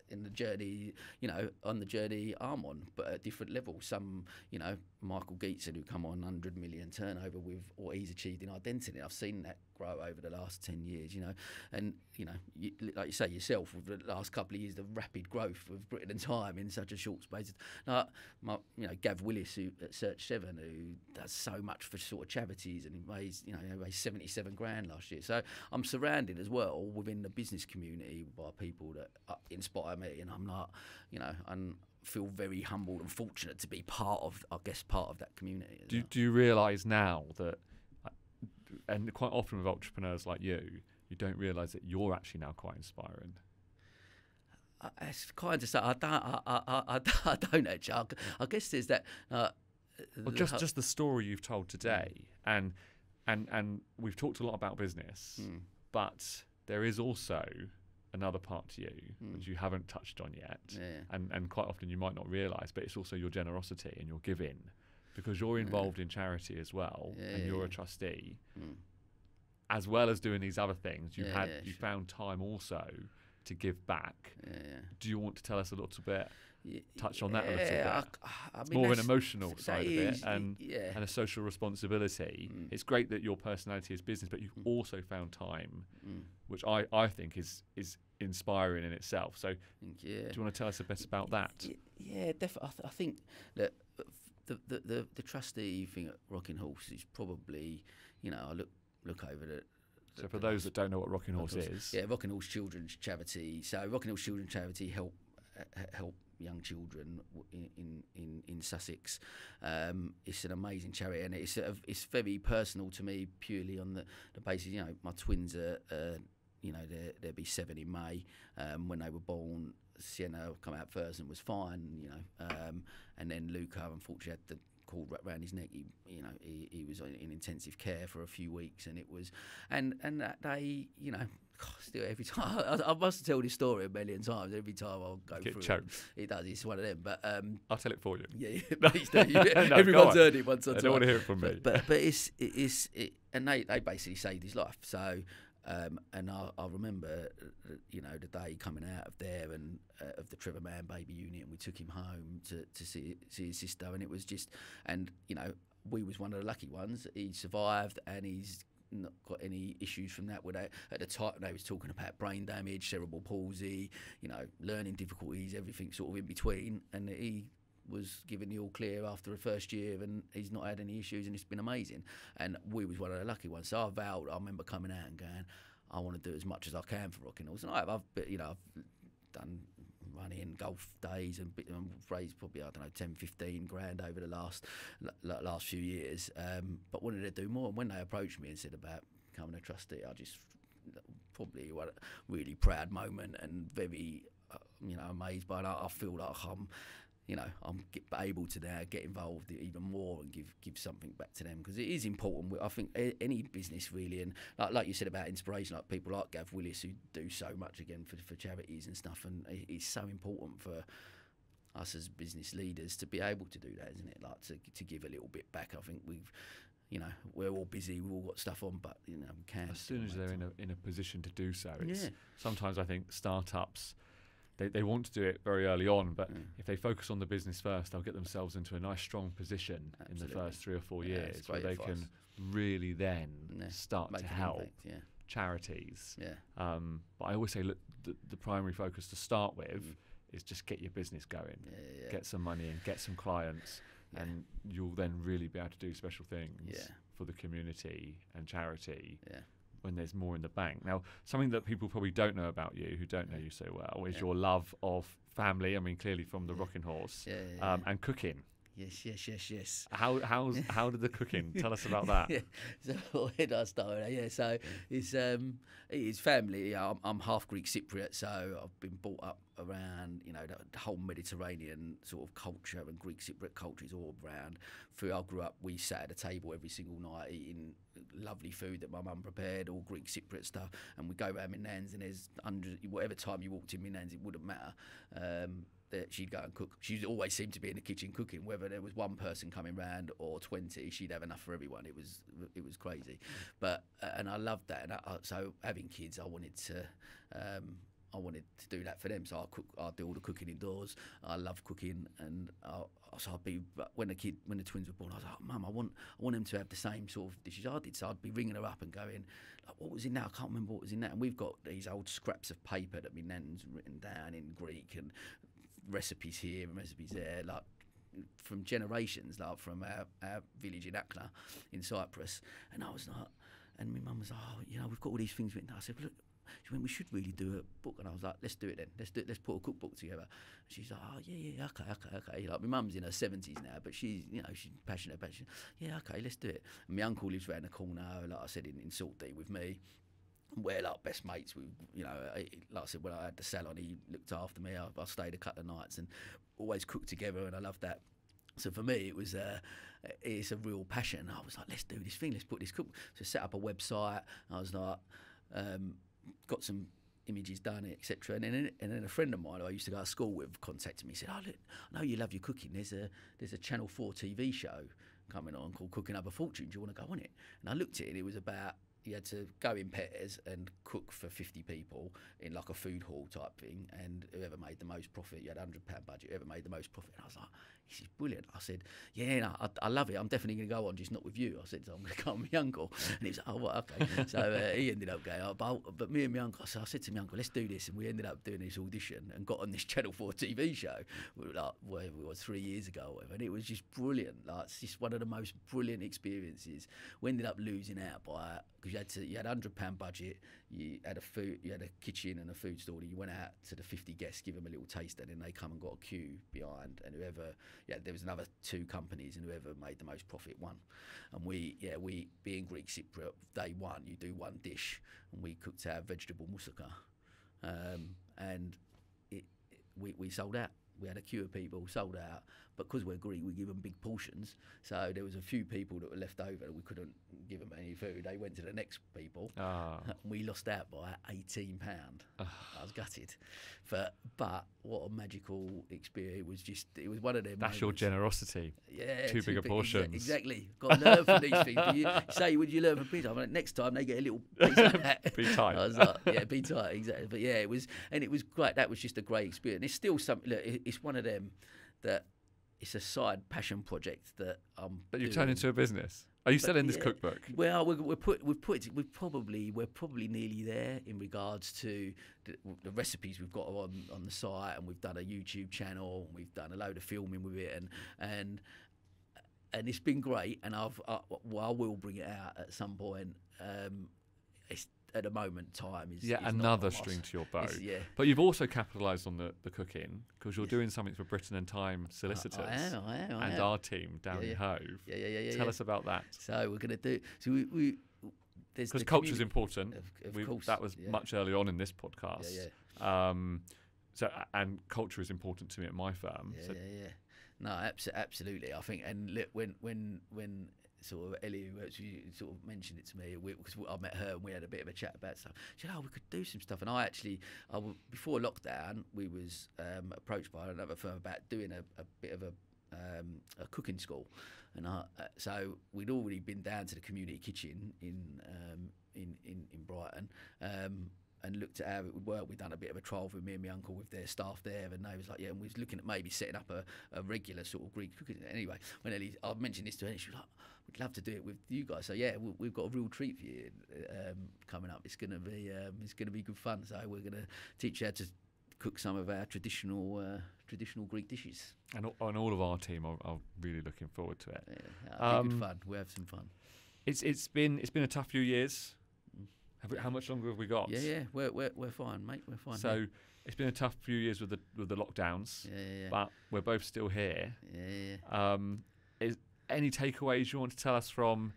in the journey, you know, on the journey I'm on, but at different levels. Some, you know, Michael Gietzen, who come on 100 million turnover with what he's achieved in identity. I've seen that grow over the last 10 years, you know, and, you know, like you say yourself, with the last couple of years, the rapid growth of Britton Time in such a short space. Like, you know, Gav Willis, who at Search 7, who does so much for sort of charities, and he raised 77 grand last year. So I'm surrounded as well within the business community by people that inspire me, and I'm not, you know, and feel very humbled and fortunate to be part of that community. Do you realise now that, and quite often with entrepreneurs like you don't realise that you're actually now quite inspiring? It's kind of so. I don't actually. I guess there's that. Well, just the story you've told today, and we've talked a lot about business, but there is also another part to you which you haven't touched on yet, and quite often you might not realise, but it's also your generosity and your giving, because you're involved in charity as well, and you're a trustee, as well as doing these other things. You found time also to give back. Do you want to tell us a little bit? Touch on that a little bit. It's more of an emotional side of it, and a social responsibility. It's great that your personality is business, but you've also found time, which I think is inspiring in itself. So, do you want to tell us a bit about that? Yeah, definitely. I think that the trustee thing at Rocking Horse is probably, you know, I look over the. So for those that don't know what Rocking Horse is, Rocking Horse Children's Charity. So Rocking Horse Children's Charity help young children in Sussex. It's an amazing charity, and it's very personal to me, purely on the basis, you know, my twins are you know, they'll be 7 in May. When they were born, Sienna come out first and was fine, you know, and then Luca unfortunately had the cord wrapped around his neck. He was in intensive care for a few weeks, and it was and they, you know, still every time I must tell this story a million times. Every time I'll go Get through choked. it does. It's one of them. But I'll tell it for you. yeah, please do. No, Everyone's heard it once or I twice. don't want to hear it from me. But and they basically saved his life. So and I remember the day coming out of there and of the Trevor Mann baby unit, and we took him home to see his sister, and it was just, and we was one of the lucky ones. He survived, and he's not got any issues from that. At the time, they was talking about brain damage, cerebral palsy, learning difficulties, everything sort of in between, and he was given the all clear after the first year, and he's not had any issues, and it's been amazing. And we was one of the lucky ones. So I remember coming out and going, I want to do as much as I can for Rocking Horse, and I've done running golf days and raised probably 10, 15 grand over the last few years. But wanted to do more. And when they approached me and said about becoming a trustee, I just probably a really proud moment and very amazed by it. I feel like I'm able to now get involved even more and give something back to them, because it is important. I think any business really, and like you said about inspiration, like people like Gav Willis who do so much again for charities and stuff, and it's so important for us as business leaders to be able to do that, isn't it? Like to give a little bit back. I think we're all busy, we've all got stuff on, but we can. As soon as they're in a position to do so, Yeah. Sometimes I think startups, they want to do it very early on, but if they focus on the business first, they'll get themselves into a nice strong position in the first 3 or 4 years, where they can really then start to help charities. Yeah. But I always say, look, the primary focus to start with is just get your business going, get some money and get some clients, and you'll then really be able to do special things for the community and charity. Yeah. When there's more in the bank. Now, something that people probably don't know about you, who don't know you so well, is your love of family. I mean, clearly from the Rocking Horse, and cooking. Yes. How did the cooking? Tell us about that. So where did I start? So it's family. I'm half Greek Cypriot, so I've been brought up around the whole Mediterranean sort of culture, and Greek Cypriot culture is all around. I grew up, we sat at a table every single night eating lovely food that my mum prepared, all Greek Cypriot stuff, and we go around my nan's, and there's hundreds, whatever time you walked in my nan's, it wouldn't matter. That she'd go and cook. She always seemed to be in the kitchen cooking, whether there was one person coming round or 20, she'd have enough for everyone. It was crazy, but and I loved that. And so having kids, I wanted to do that for them. So I do all the cooking indoors. I love cooking, and so I'd be, when the twins were born, I was like, Mum, I want them to have the same sort of dishes I did. So I'd be ringing her up and going, like, what was in that? I can't remember what was in that. And we've got these old scraps of paper that my nan's written down in Greek, and recipes here and recipes there, like from generations, like from our village in Akla in Cyprus. And I was like, and my mum was like, we've got all these things written. I said, look, she went, we should really do a book. And I was like, let's do it then. Let's put a cookbook together. And she's like, okay. Like, my mum's in her 70s now, but she's passionate about it. Okay, let's do it. And my uncle lives around the corner, like I said, in Saltdean with me. We're like best mates. Like I said, when I had the salon, he looked after me. I stayed a couple of nights and always cooked together, and I loved that. So for me, it's a real passion. I was like, let's do this thing. Let's put this cook. So set up a website. I was like, got some images done, etc. And then a friend of mine who I used to go to school with contacted me. He said, look, I know you love your cooking. There's a Channel 4 TV show coming on called Cooking Up a Fortune. Do you want to go on it? And I looked at it, and it was about, you had to go in pairs and cook for 50 people in like a food hall type thing, and whoever made the most profit, you had £100 budget, whoever made the most profit. And I was like, this is brilliant. I said, I love it. I'm definitely going to go on, just not with you. I said, so I'm going to go on with my uncle. And he was like, oh, well, okay. So he ended up going, but me and my uncle, so I said to my uncle, let's do this. And we ended up doing this audition and got on this Channel 4 TV show, like, whatever it was, 3 years ago or whatever. And it was just brilliant. Like, it's just one of the most brilliant experiences. We ended up losing out by, because you had £100 budget, you had a kitchen and a food store, and you went out to the 50 guests, give them a little taste, and then they come and got a queue behind, and there was another 2 companies, and whoever made the most profit won. And we being Greek Cypriot, day one, you do one dish, and we cooked our vegetable moussaka, and we sold out we had a queue of people, sold out. But because we're Greek, we give them big portions. So there was a few people that were left over that we couldn't give them any food. They went to the next people. And we lost out by £18. I was gutted. But what a magical experience. It was one of them That's moments. your generosity. Yeah. Too big a portions. Exactly. Got to learn from these things. But you say, would you learn from pizza? I'm like, next time they get a little piece like that. Be tight. I was like, yeah, be tight, exactly. But yeah, it was great. That was just a great experience. It's still something, look, it's one of them that it's a side passion project that But you've turned into a business. Are you selling this cookbook? Well, we're probably nearly there in regards to the recipes we've got on the site, and we've done a YouTube channel. We've done a load of filming with it, and it's been great. And I will bring it out at some point. It's at the moment time is another string to your bow. But you've also capitalised on the cooking, because you're doing something for Britton and Time Solicitors. I am. And our team down in Hove. Tell us about that. So we're going to do. So we because culture is important. Of course, that was much early on in this podcast. So and culture is important to me at my firm. No, absolutely. I think, and look, when sort of Ellie, who actually sort of mentioned it to me, because I met her and we had a bit of a chat about stuff. She said, we could do some stuff. And before lockdown, we was approached by another firm about doing a bit of a cooking school. And so we'd already been down to the community kitchen in Brighton, and looked at how it would work. We'd done a bit of a trial with me and my uncle with their staff there, and they was like, and we was looking at maybe setting up a regular sort of Greek cooking. Anyway, when Ellie, I mentioned this to her, she was like, we'd love to do it with you guys. So we've got a real treat for you coming up. It's gonna be good fun. So we're gonna teach you how to cook some of our traditional Greek dishes. And all of our team are really looking forward to it. It'll be good fun. We'll have some fun. It's been a tough few years. How much longer have we got? We're fine, mate. We're fine. So it's been a tough few years with the lockdowns. But we're both still here. Is any takeaways you want to tell us from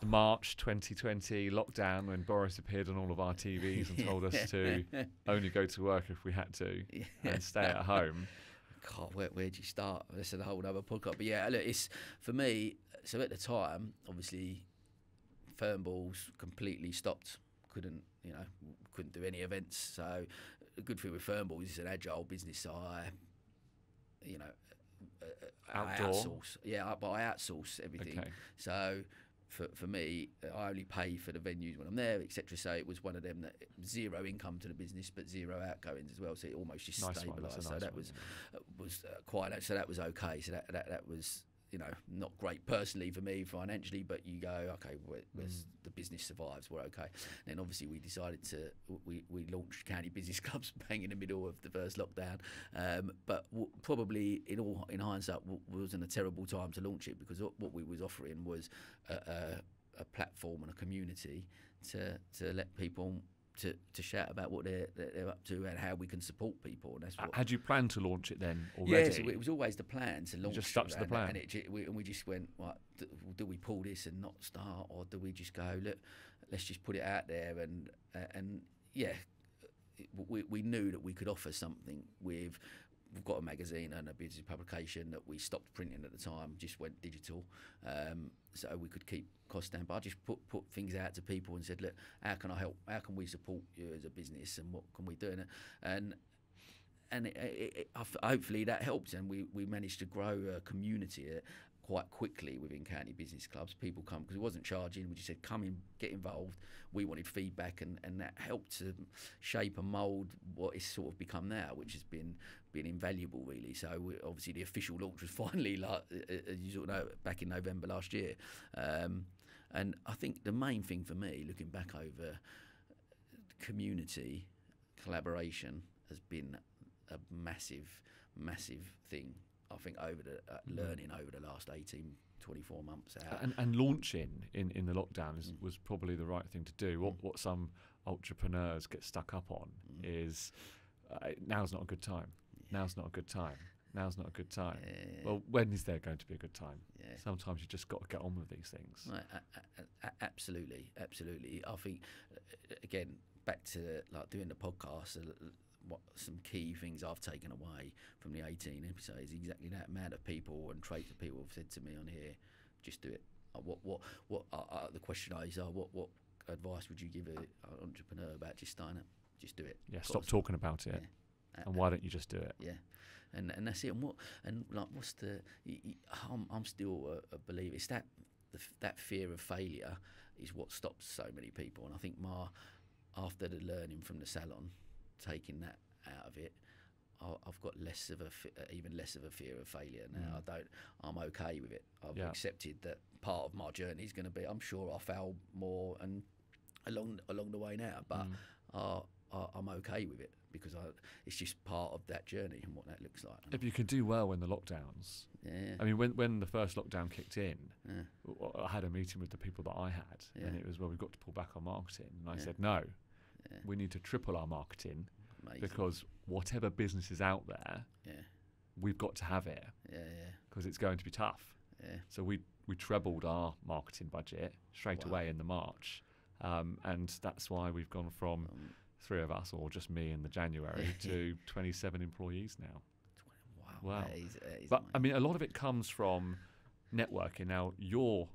the March 2020 lockdown, when Boris appeared on all of our TVs and told us to only go to work if we had to and stay at home? God, where'd you start? This is a whole other podcast. But yeah, look, it's for me. So at the time, obviously, Firmballs completely stopped. Couldn't do any events. So the good thing with Firmballs is it's an agile business. So I outsource. But I outsource everything. Okay. So for me, I only pay for the venues when I'm there, etc. So it was one of them that zero income to the business, but zero outgoings as well. So it almost just stabilised. So that was quite. So that was okay. So that was, not great personally for me financially, but you go, okay, the business survives, we're okay. And then obviously we decided we launched County Business Clubs bang in the middle of the first lockdown, but probably in hindsight wasn't a terrible time to launch it, because what we was offering was a platform and a community to let people to shout about what they're up to and how we can support people. And that's what. Had you planned to launch it then already? Yes, it was always the plan to launch. Just stuck to the plan, and we just went, right, do we pull this and not start, or do we just go, look, let's just put it out there and we knew that we could offer something with. We've got a magazine and a business publication that we stopped printing at the time, just went digital, so we could keep costs down. But I just put things out to people and said, look, how can I help? How can we support you as a business, and what can we do? And hopefully that helps, and we managed to grow a community quite quickly within County Business Clubs. People come, because we wasn't charging, we just said come in, get involved. We wanted feedback, and that helped to shape and mould what it's sort of become now, which has been invaluable really. So obviously the official launch was finally, like, as you sort of know, back in November last year, and I think the main thing for me, looking back over community collaboration, has been a massive thing, I think, over the learning over the last 18, 24 months out. And launching in the lockdown was probably the right thing to do. What some entrepreneurs get stuck up on is now's not a good time. Now's not a good time. Now's not a good time. Well, when is there going to be a good time? Sometimes you just got to get on with these things. Absolutely. I think, again, back to like doing the podcast, what some key things I've taken away from the 18 episodes. Exactly that amount of people and traits of people have said to me on here, just do it. The question is, what advice would you give an entrepreneur about just starting it? Just do it. Yeah, stop talking about it. Yeah. And why don't you just do it? Yeah. And that's it. What's the? I'm still a believer. It's that fear of failure is what stops so many people. And I think after the learning from the salon, taking that out of it, I've got even less of a fear of failure now. I'm okay with it. I've accepted that part of my journey is going to be. I'm sure I'll fail more and along the way now, but I'm okay with it because it's just part of that journey and what that looks like. If you can do well in the lockdowns, I mean, when the first lockdown kicked in, I had a meeting with the people that I had, and it was, well, we've got to pull back our marketing, and I said no, we need to triple our marketing. Amazing. Because whatever business is out there, we've got to have it. Because it's going to be tough. So we trebled our marketing budget straight away in the March, and that's why we've gone from 3 of us, or just me in the January, to 27 employees now. Wow. But I mean, a lot of it comes from networking. Now you're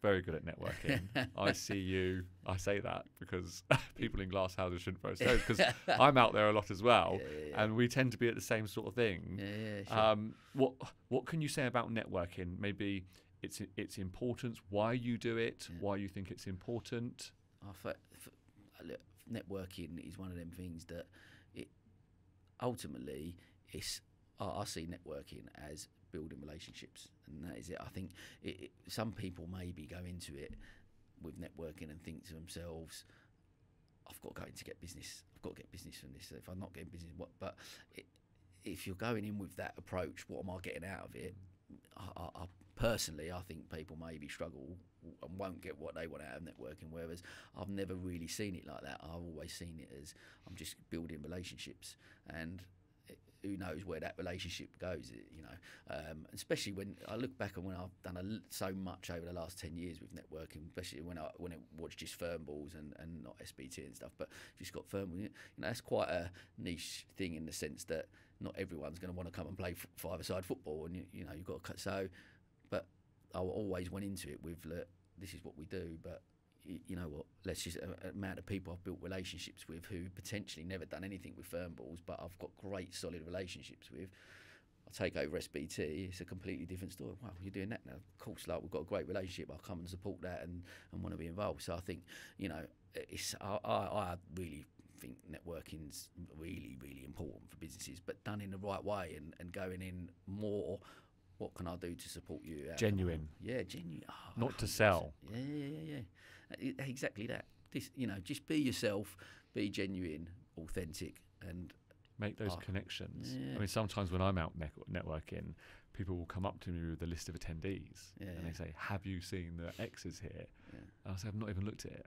very good at networking. I say that because people in glass houses shouldn't throw stones, because I'm out there a lot as well, and we tend to be at the same sort of thing. Sure. What can you say about networking? Maybe its importance, why you do it, why you think it's important. Look, networking is one of them things that ultimately I see networking as building relationships, and that is it. I think some people maybe go into it with networking and think to themselves, I've got to go in to get business. I've got to get business from this. If I'm not getting business, what? But if you're going in with that approach, what am I getting out of it? I personally, I think people maybe struggle and won't get what they want out of networking, whereas I've never really seen it like that. I've always seen it as I'm just building relationships, and who knows where that relationship goes, especially when I look back on when I've done so much over the last 10 years with networking, especially when it was just Firmballs and not SBT and stuff, but just got Firmballs, that's quite a niche thing in the sense that not everyone's going to want to come and play five-a-side football, and you've got to but I always went into it with, look, this is what we do, but you know what, let's just amount of people I've built relationships with who potentially never done anything with Firmballs, but I've got great solid relationships with. I take over SBT, it's a completely different story. Wow, you're doing that now, of course, like we've got a great relationship, I'll come and support that and want to be involved. So I think I really think networking's really, really important for businesses, but done in the right way and going in more, what can I do to support you? Genuine. Yeah, genuine. Not to sell. Yeah. Exactly that. Just be yourself, be genuine, authentic, and make those connections. I mean, sometimes when I'm out networking, people will come up to me with a list of attendees, and they say, "Have you seen the X's here?" And I say, "I've not even looked at it.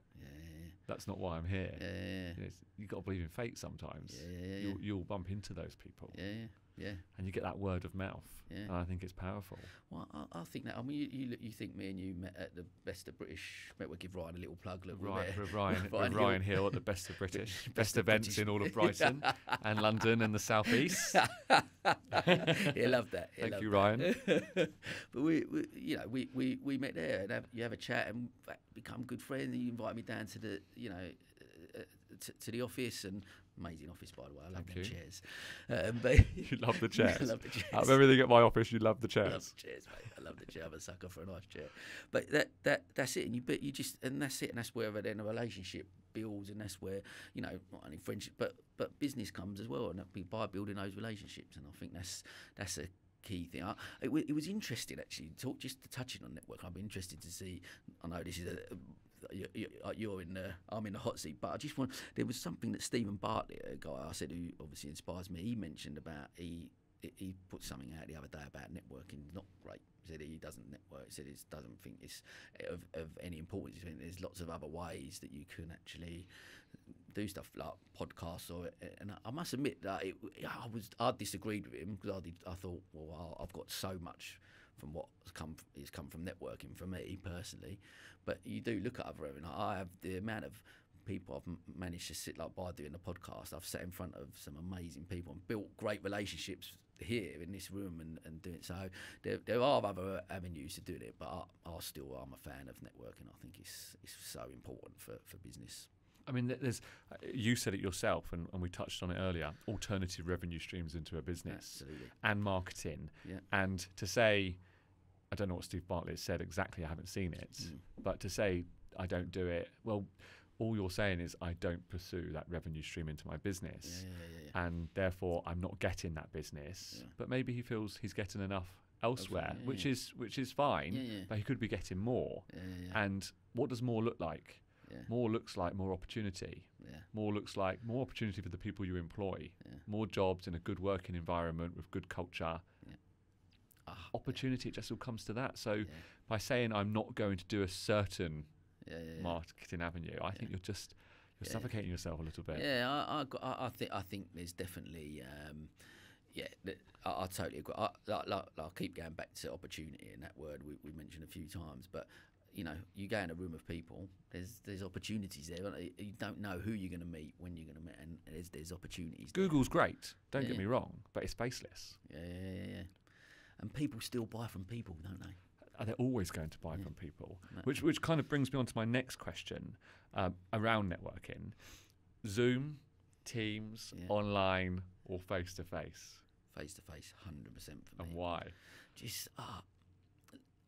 That's not why I'm here." You've got to believe in fate sometimes. You'll bump into those people. And you get that word of mouth, and I think it's powerful. Well, I think that. I mean, you think me and you met at the Best of British. We'll give Ryan a little plug. Look, with Ryan Hill at the Best of British, best events in all of Brighton and London and the South East. He'll love that. Thank you, Ryan. But we met there, and you have a chat and become good friends. And you invite me down to the to the office, and amazing office, by the way. I love the chairs. But you love the chairs. I love the chairs. Out of everything at my office, you love the chairs. I love the chairs, mate. I love the chair. I'm a sucker for a nice chair. But that's it. And that's it. And that's where then a relationship builds, and that's where not only friendship, but business comes as well. And by building those relationships, and I think that's a key thing. It was interesting actually. Just touching on network. I'd be interested to see. I know this is I'm in the hot seat, but I just there was something that Stephen Bartlett, a guy I said who obviously inspires me, he mentioned about he put something out the other day about networking. Not great. He said he doesn't network. He said he doesn't think it's of any importance. He think there's lots of other ways that you can actually do stuff like podcasts and I must admit that I disagreed with him because I thought, well, I've got so much from what has come from networking for me personally, but you do look at other areas. I have the amount of people I've managed to sit like by doing the podcast. I've sat in front of some amazing people and built great relationships here in this room and doing it. So there are other avenues to doing it, but I'm a fan of networking. I think it's so important for business. I mean, you said it yourself, and we touched on it earlier, alternative revenue streams into a business. Absolutely. And marketing. Yeah. And to say, I don't know what Steve Bartlett said exactly, I haven't seen it, but to say I don't do it, well, all you're saying is I don't pursue that revenue stream into my business, and therefore I'm not getting that business. But maybe he feels he's getting enough elsewhere, which is fine, but he could be getting more. And what does more look like? More looks like more opportunity. More looks like more opportunity for the people you employ. More jobs in a good working environment with good culture. Opportunity, it just all comes to that. So by saying I'm not going to do a certain marketing avenue, I think you're suffocating yourself a little bit. I think there's definitely I totally agree. I'll keep going back to opportunity and that word we mentioned a few times, but you know, you go in a room of people, there's opportunities there. You don't know who you're going to meet, when you're going to meet, and there's opportunities. Google's great, don't get me wrong, but it's faceless. And people still buy from people, don't they? They're always going to buy from people, which kind of brings me on to my next question around networking. Zoom, Teams, online, or face-to-face? Face-to-face, 100% for me. And why? Just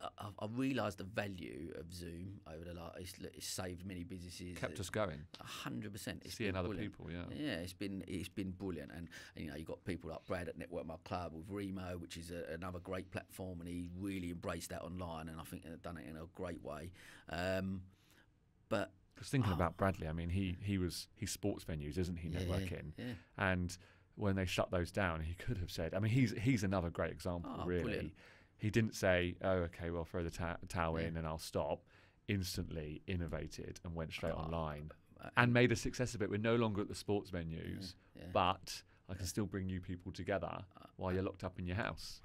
I realised the value of Zoom over the last. It's saved many businesses. Kept us going. 100%. Seeing other people, it's been brilliant, and you know, you got people like Brad at Network My Club with Remo, which is another great platform, and he really embraced that online, and I think they've done it in a great way. But I was thinking about Bradley. I mean, he's sports venues, isn't he? Networking, and when they shut those down, he could have said. I mean, he's another great example, really. Brilliant. He didn't say, oh, okay, well, throw the towel in and I'll stop. Instantly innovated and went straight online and made a success of it. We're no longer at the sports venues, but I can still bring new people together while you're locked up in your house.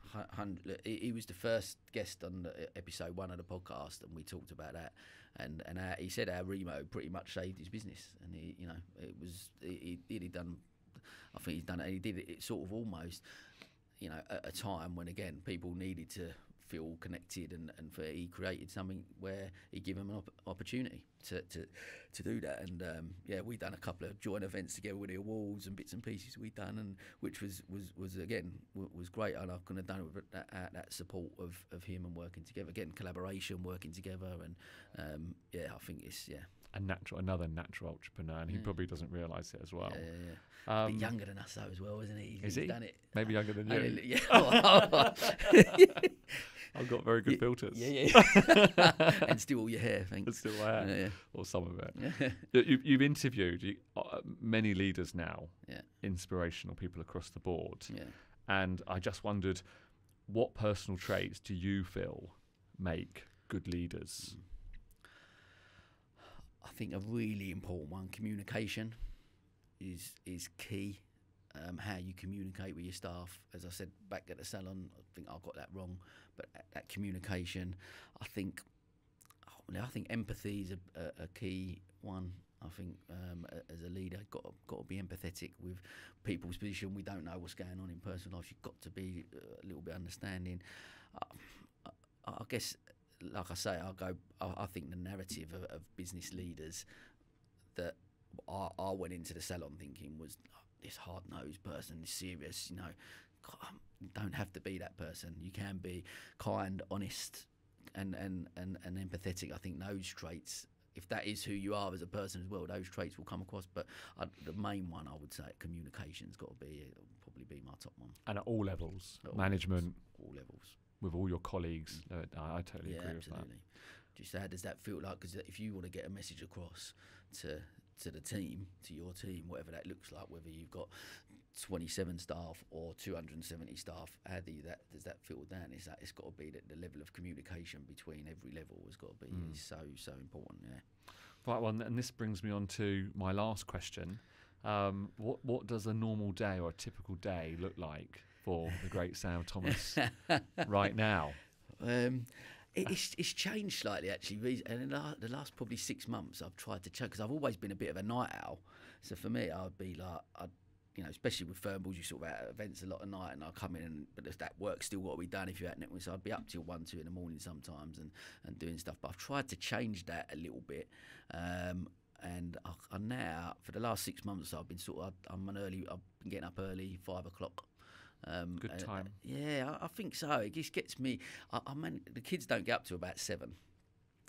He was the first guest on episode 1 of the podcast, and we talked about that. And he said our Remo pretty much saved his business. And he'd done, I think he's done it. He did it sort of almost, you know, at a time when, again, people needed to feel connected, and he created something where he gave them an opportunity to do that. And we've done a couple of joint events together with the awards and bits and pieces we've done, and which was again great. And I couldn't have done it with that support of him and working together, again, collaboration, working together, and I think it's another natural entrepreneur, and he probably doesn't realise it as well. A bit younger than us though as well, isn't he? Is he? Done it. Maybe younger than you. I've got very good filters. And still all your hair, thanks. And still my hair, or some of it. You've interviewed many leaders now, inspirational people across the board. And I just wondered, what personal traits do you feel make good leaders? I think a really important one, communication, is key. How you communicate with your staff. As I said back at the salon, I think I got that wrong, but that communication, I think empathy is a key one. I think as a leader, got to be empathetic with people's position. We don't know what's going on in personal life. You've got to be a little bit understanding. I guess, like I say, I think the narrative of business leaders that I went into the salon thinking was this hard-nosed person, this serious, you know. God, you don't have to be that person. You can be kind, honest, and empathetic. I think those traits, if that is who you are as a person as well, those traits will come across. But the main one, I would say, communication's got to be, probably be my top one. And at all levels, management, all levels, with all your colleagues. I totally agree with that. Just how does that feel like? Because if you want to get a message across to the team, to your team, whatever that looks like, whether you've got 27 staff or 270 staff, how does that filter down? It's got to be that the level of communication between every level has got to be so important. Right, well, and this brings me on to my last question. What does a normal day or a typical day look like for the great Sam Thomas right now? It's changed slightly actually, and in the last probably 6 months I've tried to change, because I've always been a bit of a night owl. So for me, I'd be like, especially with Firmballs, you sort of at events a lot of night, and I'll come in, but if that work's still got to be done if you're at network. So I'd be up till 1, 2 in the morning sometimes and doing stuff. But I've tried to change that a little bit. And I now, for the last 6 months, I've been I've been getting up early, 5 o'clock. Good time. Yeah, I think so. It just gets me. The kids don't get up till about 7,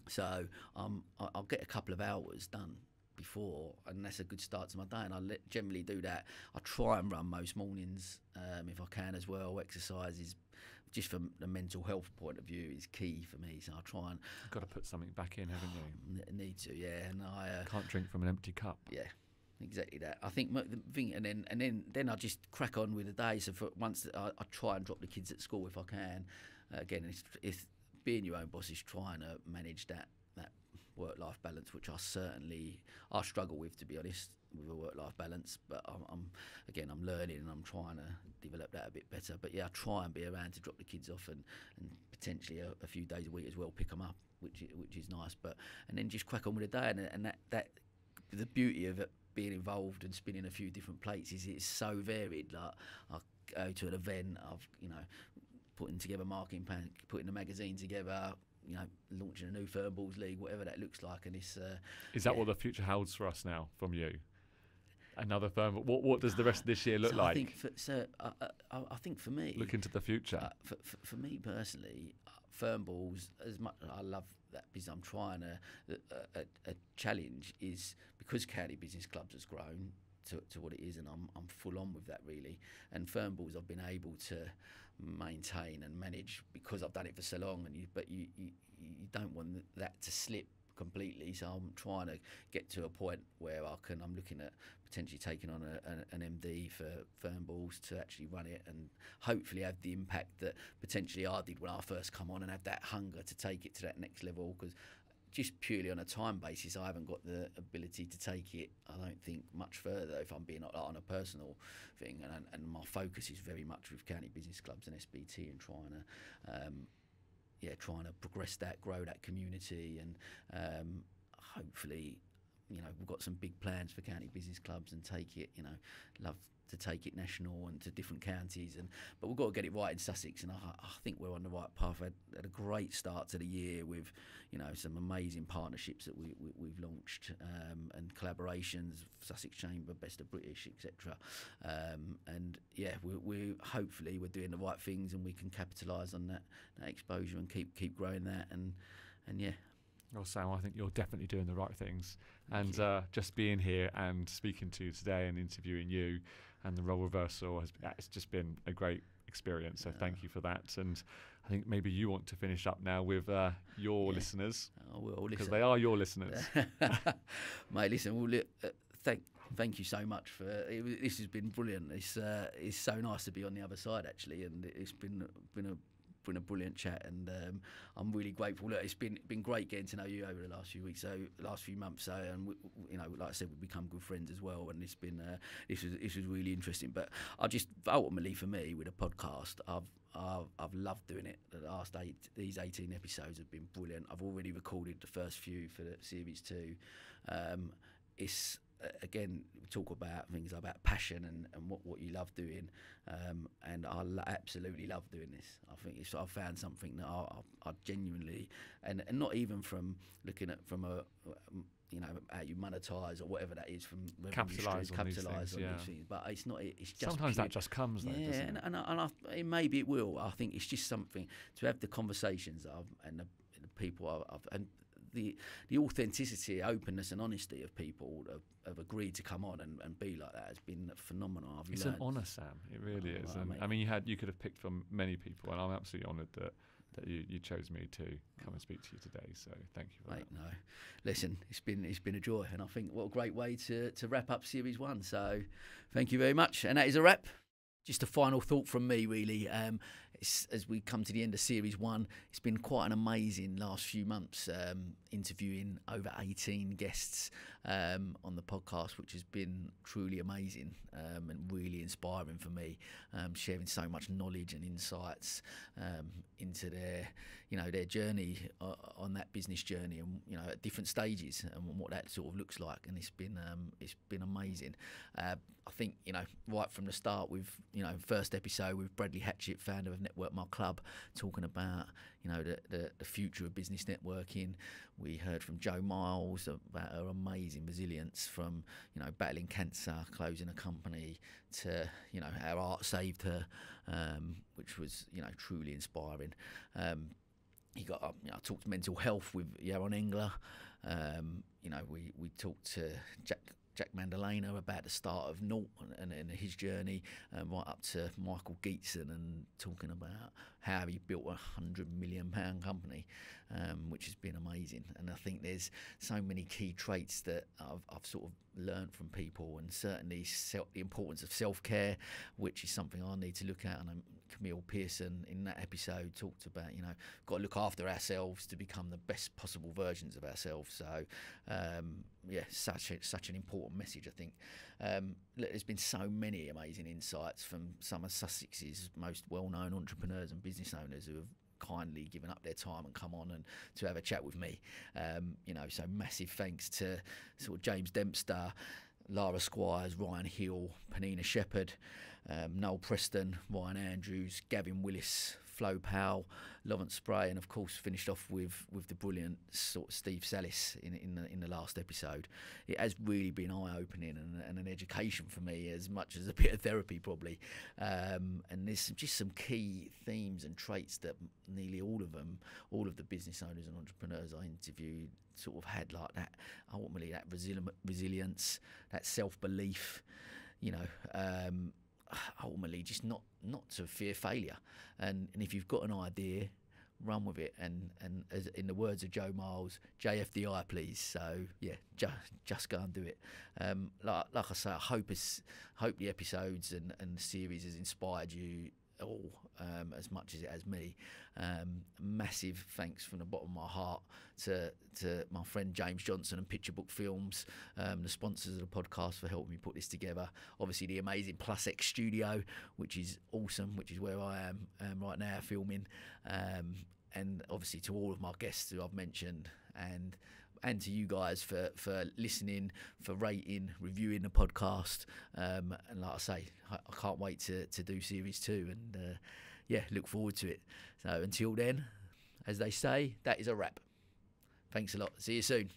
so I'll get a couple of hours done before, and that's a good start to my day. And I generally do that. I try and run most mornings if I can as well. Exercise is, just from the mental health point of view, is key for me. So I try and. You've got to put something back in, haven't you? Need to, yeah. And I can't drink from an empty cup. Yeah. Exactly that. I think the thing, and then I just crack on with the day. So for once, I try and drop the kids at school if I can. Again, it's being your own boss is trying to manage that work-life balance, which I struggle with, to be honest, with a work-life balance. But I'm learning, and I'm trying to develop that a bit better. But yeah, I try and be around to drop the kids off and potentially a few days a week as well, pick them up, which is nice. And then just crack on with the day, and that the beauty of it, being involved and spinning a few different plates, is it's so varied. Like I go to an event, I've putting together marketing plan, putting the magazine together, launching a new Firmballs league, whatever that looks like. And it's is that what the future holds for us now from you? Another firm. What does the rest of this year look like? I think for me, look into the future. For me personally, Firmballs, as much as I love that business, I'm trying a challenge is, because County Business Clubs has grown to what it is, and I'm full on with that really. And Firmballs I've been able to maintain and manage because I've done it for so long. But you don't want that to slip completely. So I'm trying to get to a point where I'm looking at potentially taking on an MD for Firmballs to actually run it, and hopefully have the impact that potentially I did when I first come on, and have that hunger to take it to that next level. Because just purely on a time basis, I haven't got the ability to take it, I don't think, much further, if I'm being on a personal thing. And my focus is very much with County Business Clubs and SBT, and trying to progress that, grow that community, and hopefully, we've got some big plans for County Business Clubs and take it, love to take it national and to different counties. But we've got to get it right in Sussex, and I think we're on the right path. Had a great start to the year with, some amazing partnerships that we've launched, and collaborations, Sussex Chamber, Best of British, etc. And yeah, we hopefully we're doing the right things, and we can capitalise on that exposure and keep growing that. And yeah. Well, Sam, I think you're definitely doing the right things. And just being here and speaking to you today and interviewing you and the role reversal, it's just been a great experience. So thank you for that. And I think maybe you want to finish up now with your listeners. I will, because they are your listeners. Mate, listen, thank you so much for this. Has been brilliant. It's so nice to be on the other side, actually, and it's been a brilliant chat, and I'm really grateful. Look, it's been great getting to know you over the last few weeks, last few months. So, and like I said, we've become good friends as well, and it's been this was really interesting. But I just ultimately, for me, with a podcast, I've loved doing it. These 18 episodes have been brilliant. I've already recorded the first few for the series 2. It's again, we talk about things about passion and what you love doing, and I absolutely love doing this. I think I've found something that I genuinely, and not even from looking at from a how you monetize or whatever that is, from capitalise on these things, but it's not. It's just sometimes that just comes though, doesn't it? Maybe it will. I think it's just something to have the conversations and the people and the authenticity, openness and honesty of people that have agreed to come on and be like that has been phenomenal. It's an honour, Sam. It really is. And I mean, you could have picked from many people, and I'm absolutely honoured that you chose me to come and speak to you today. So thank you for that. No, listen, it's been a joy, and I think what a great way to wrap up Series 1. So thank you very much, and that is a wrap. Just a final thought from me, really. As we come to the end of Series 1, it's been quite an amazing last few months, interviewing over 18 guests on the podcast, which has been truly amazing and really inspiring for me, sharing so much knowledge and insights into their journey on that business journey, and at different stages, and what that sort of looks like. And it's been amazing. I think right from the start with first episode with Bradley Hatchett, founder of Network My Club, talking about the future of business networking. We heard from Jo Myles about her amazing resilience from battling cancer, closing a company, to how art saved her, which was truly inspiring. I talked mental health with Yaron Engler. We talked to Jack Maddalena about the start of Naurt and his journey, right up to Michael Gietzen, and talking about how he built £100 million company, which has been amazing. And I think there's so many key traits that I've sort of learned from people, and certainly the importance of self-care, which is something I need to look at. And Camille Pearson in that episode talked about, got to look after ourselves to become the best possible versions of ourselves. So, such an important message, I think. Look, there's been so many amazing insights from some of Sussex's most well-known entrepreneurs and business owners who have kindly given up their time and come on and to have a chat with me. So massive thanks to sort of James Dempster, Lara Squires, Ryan Hill, Penina Shepherd, Noel Preston, Ryan Andrews, Gavin Willis, Flo Powell, Lawrence Spray, and of course finished off with the brilliant sort of Steve Salis in the last episode. It has really been eye-opening and an education for me, as much as a bit of therapy probably. And there's just some key themes and traits that nearly all of the business owners and entrepreneurs I interviewed sort of had, like that, ultimately that resilience, that self-belief, ultimately just not to fear failure, and if you've got an idea, run with it, and as in the words of Jo Myles, JFDI please. So yeah, just go and do it. Like I say, I hope the episodes and the series has inspired you all as much as it has me. Massive thanks from the bottom of my heart to my friend James Johnson and Picture Book Films, the sponsors of the podcast, for helping me put this together. Obviously the amazing Plus X Studio, which is awesome, which is where I am right now filming, and obviously to all of my guests who I've mentioned, and to you guys for listening, for rating, reviewing the podcast, and like I say, I can't wait to do series 2, and look forward to it. So until then, as they say, that is a wrap. Thanks a lot. See you soon.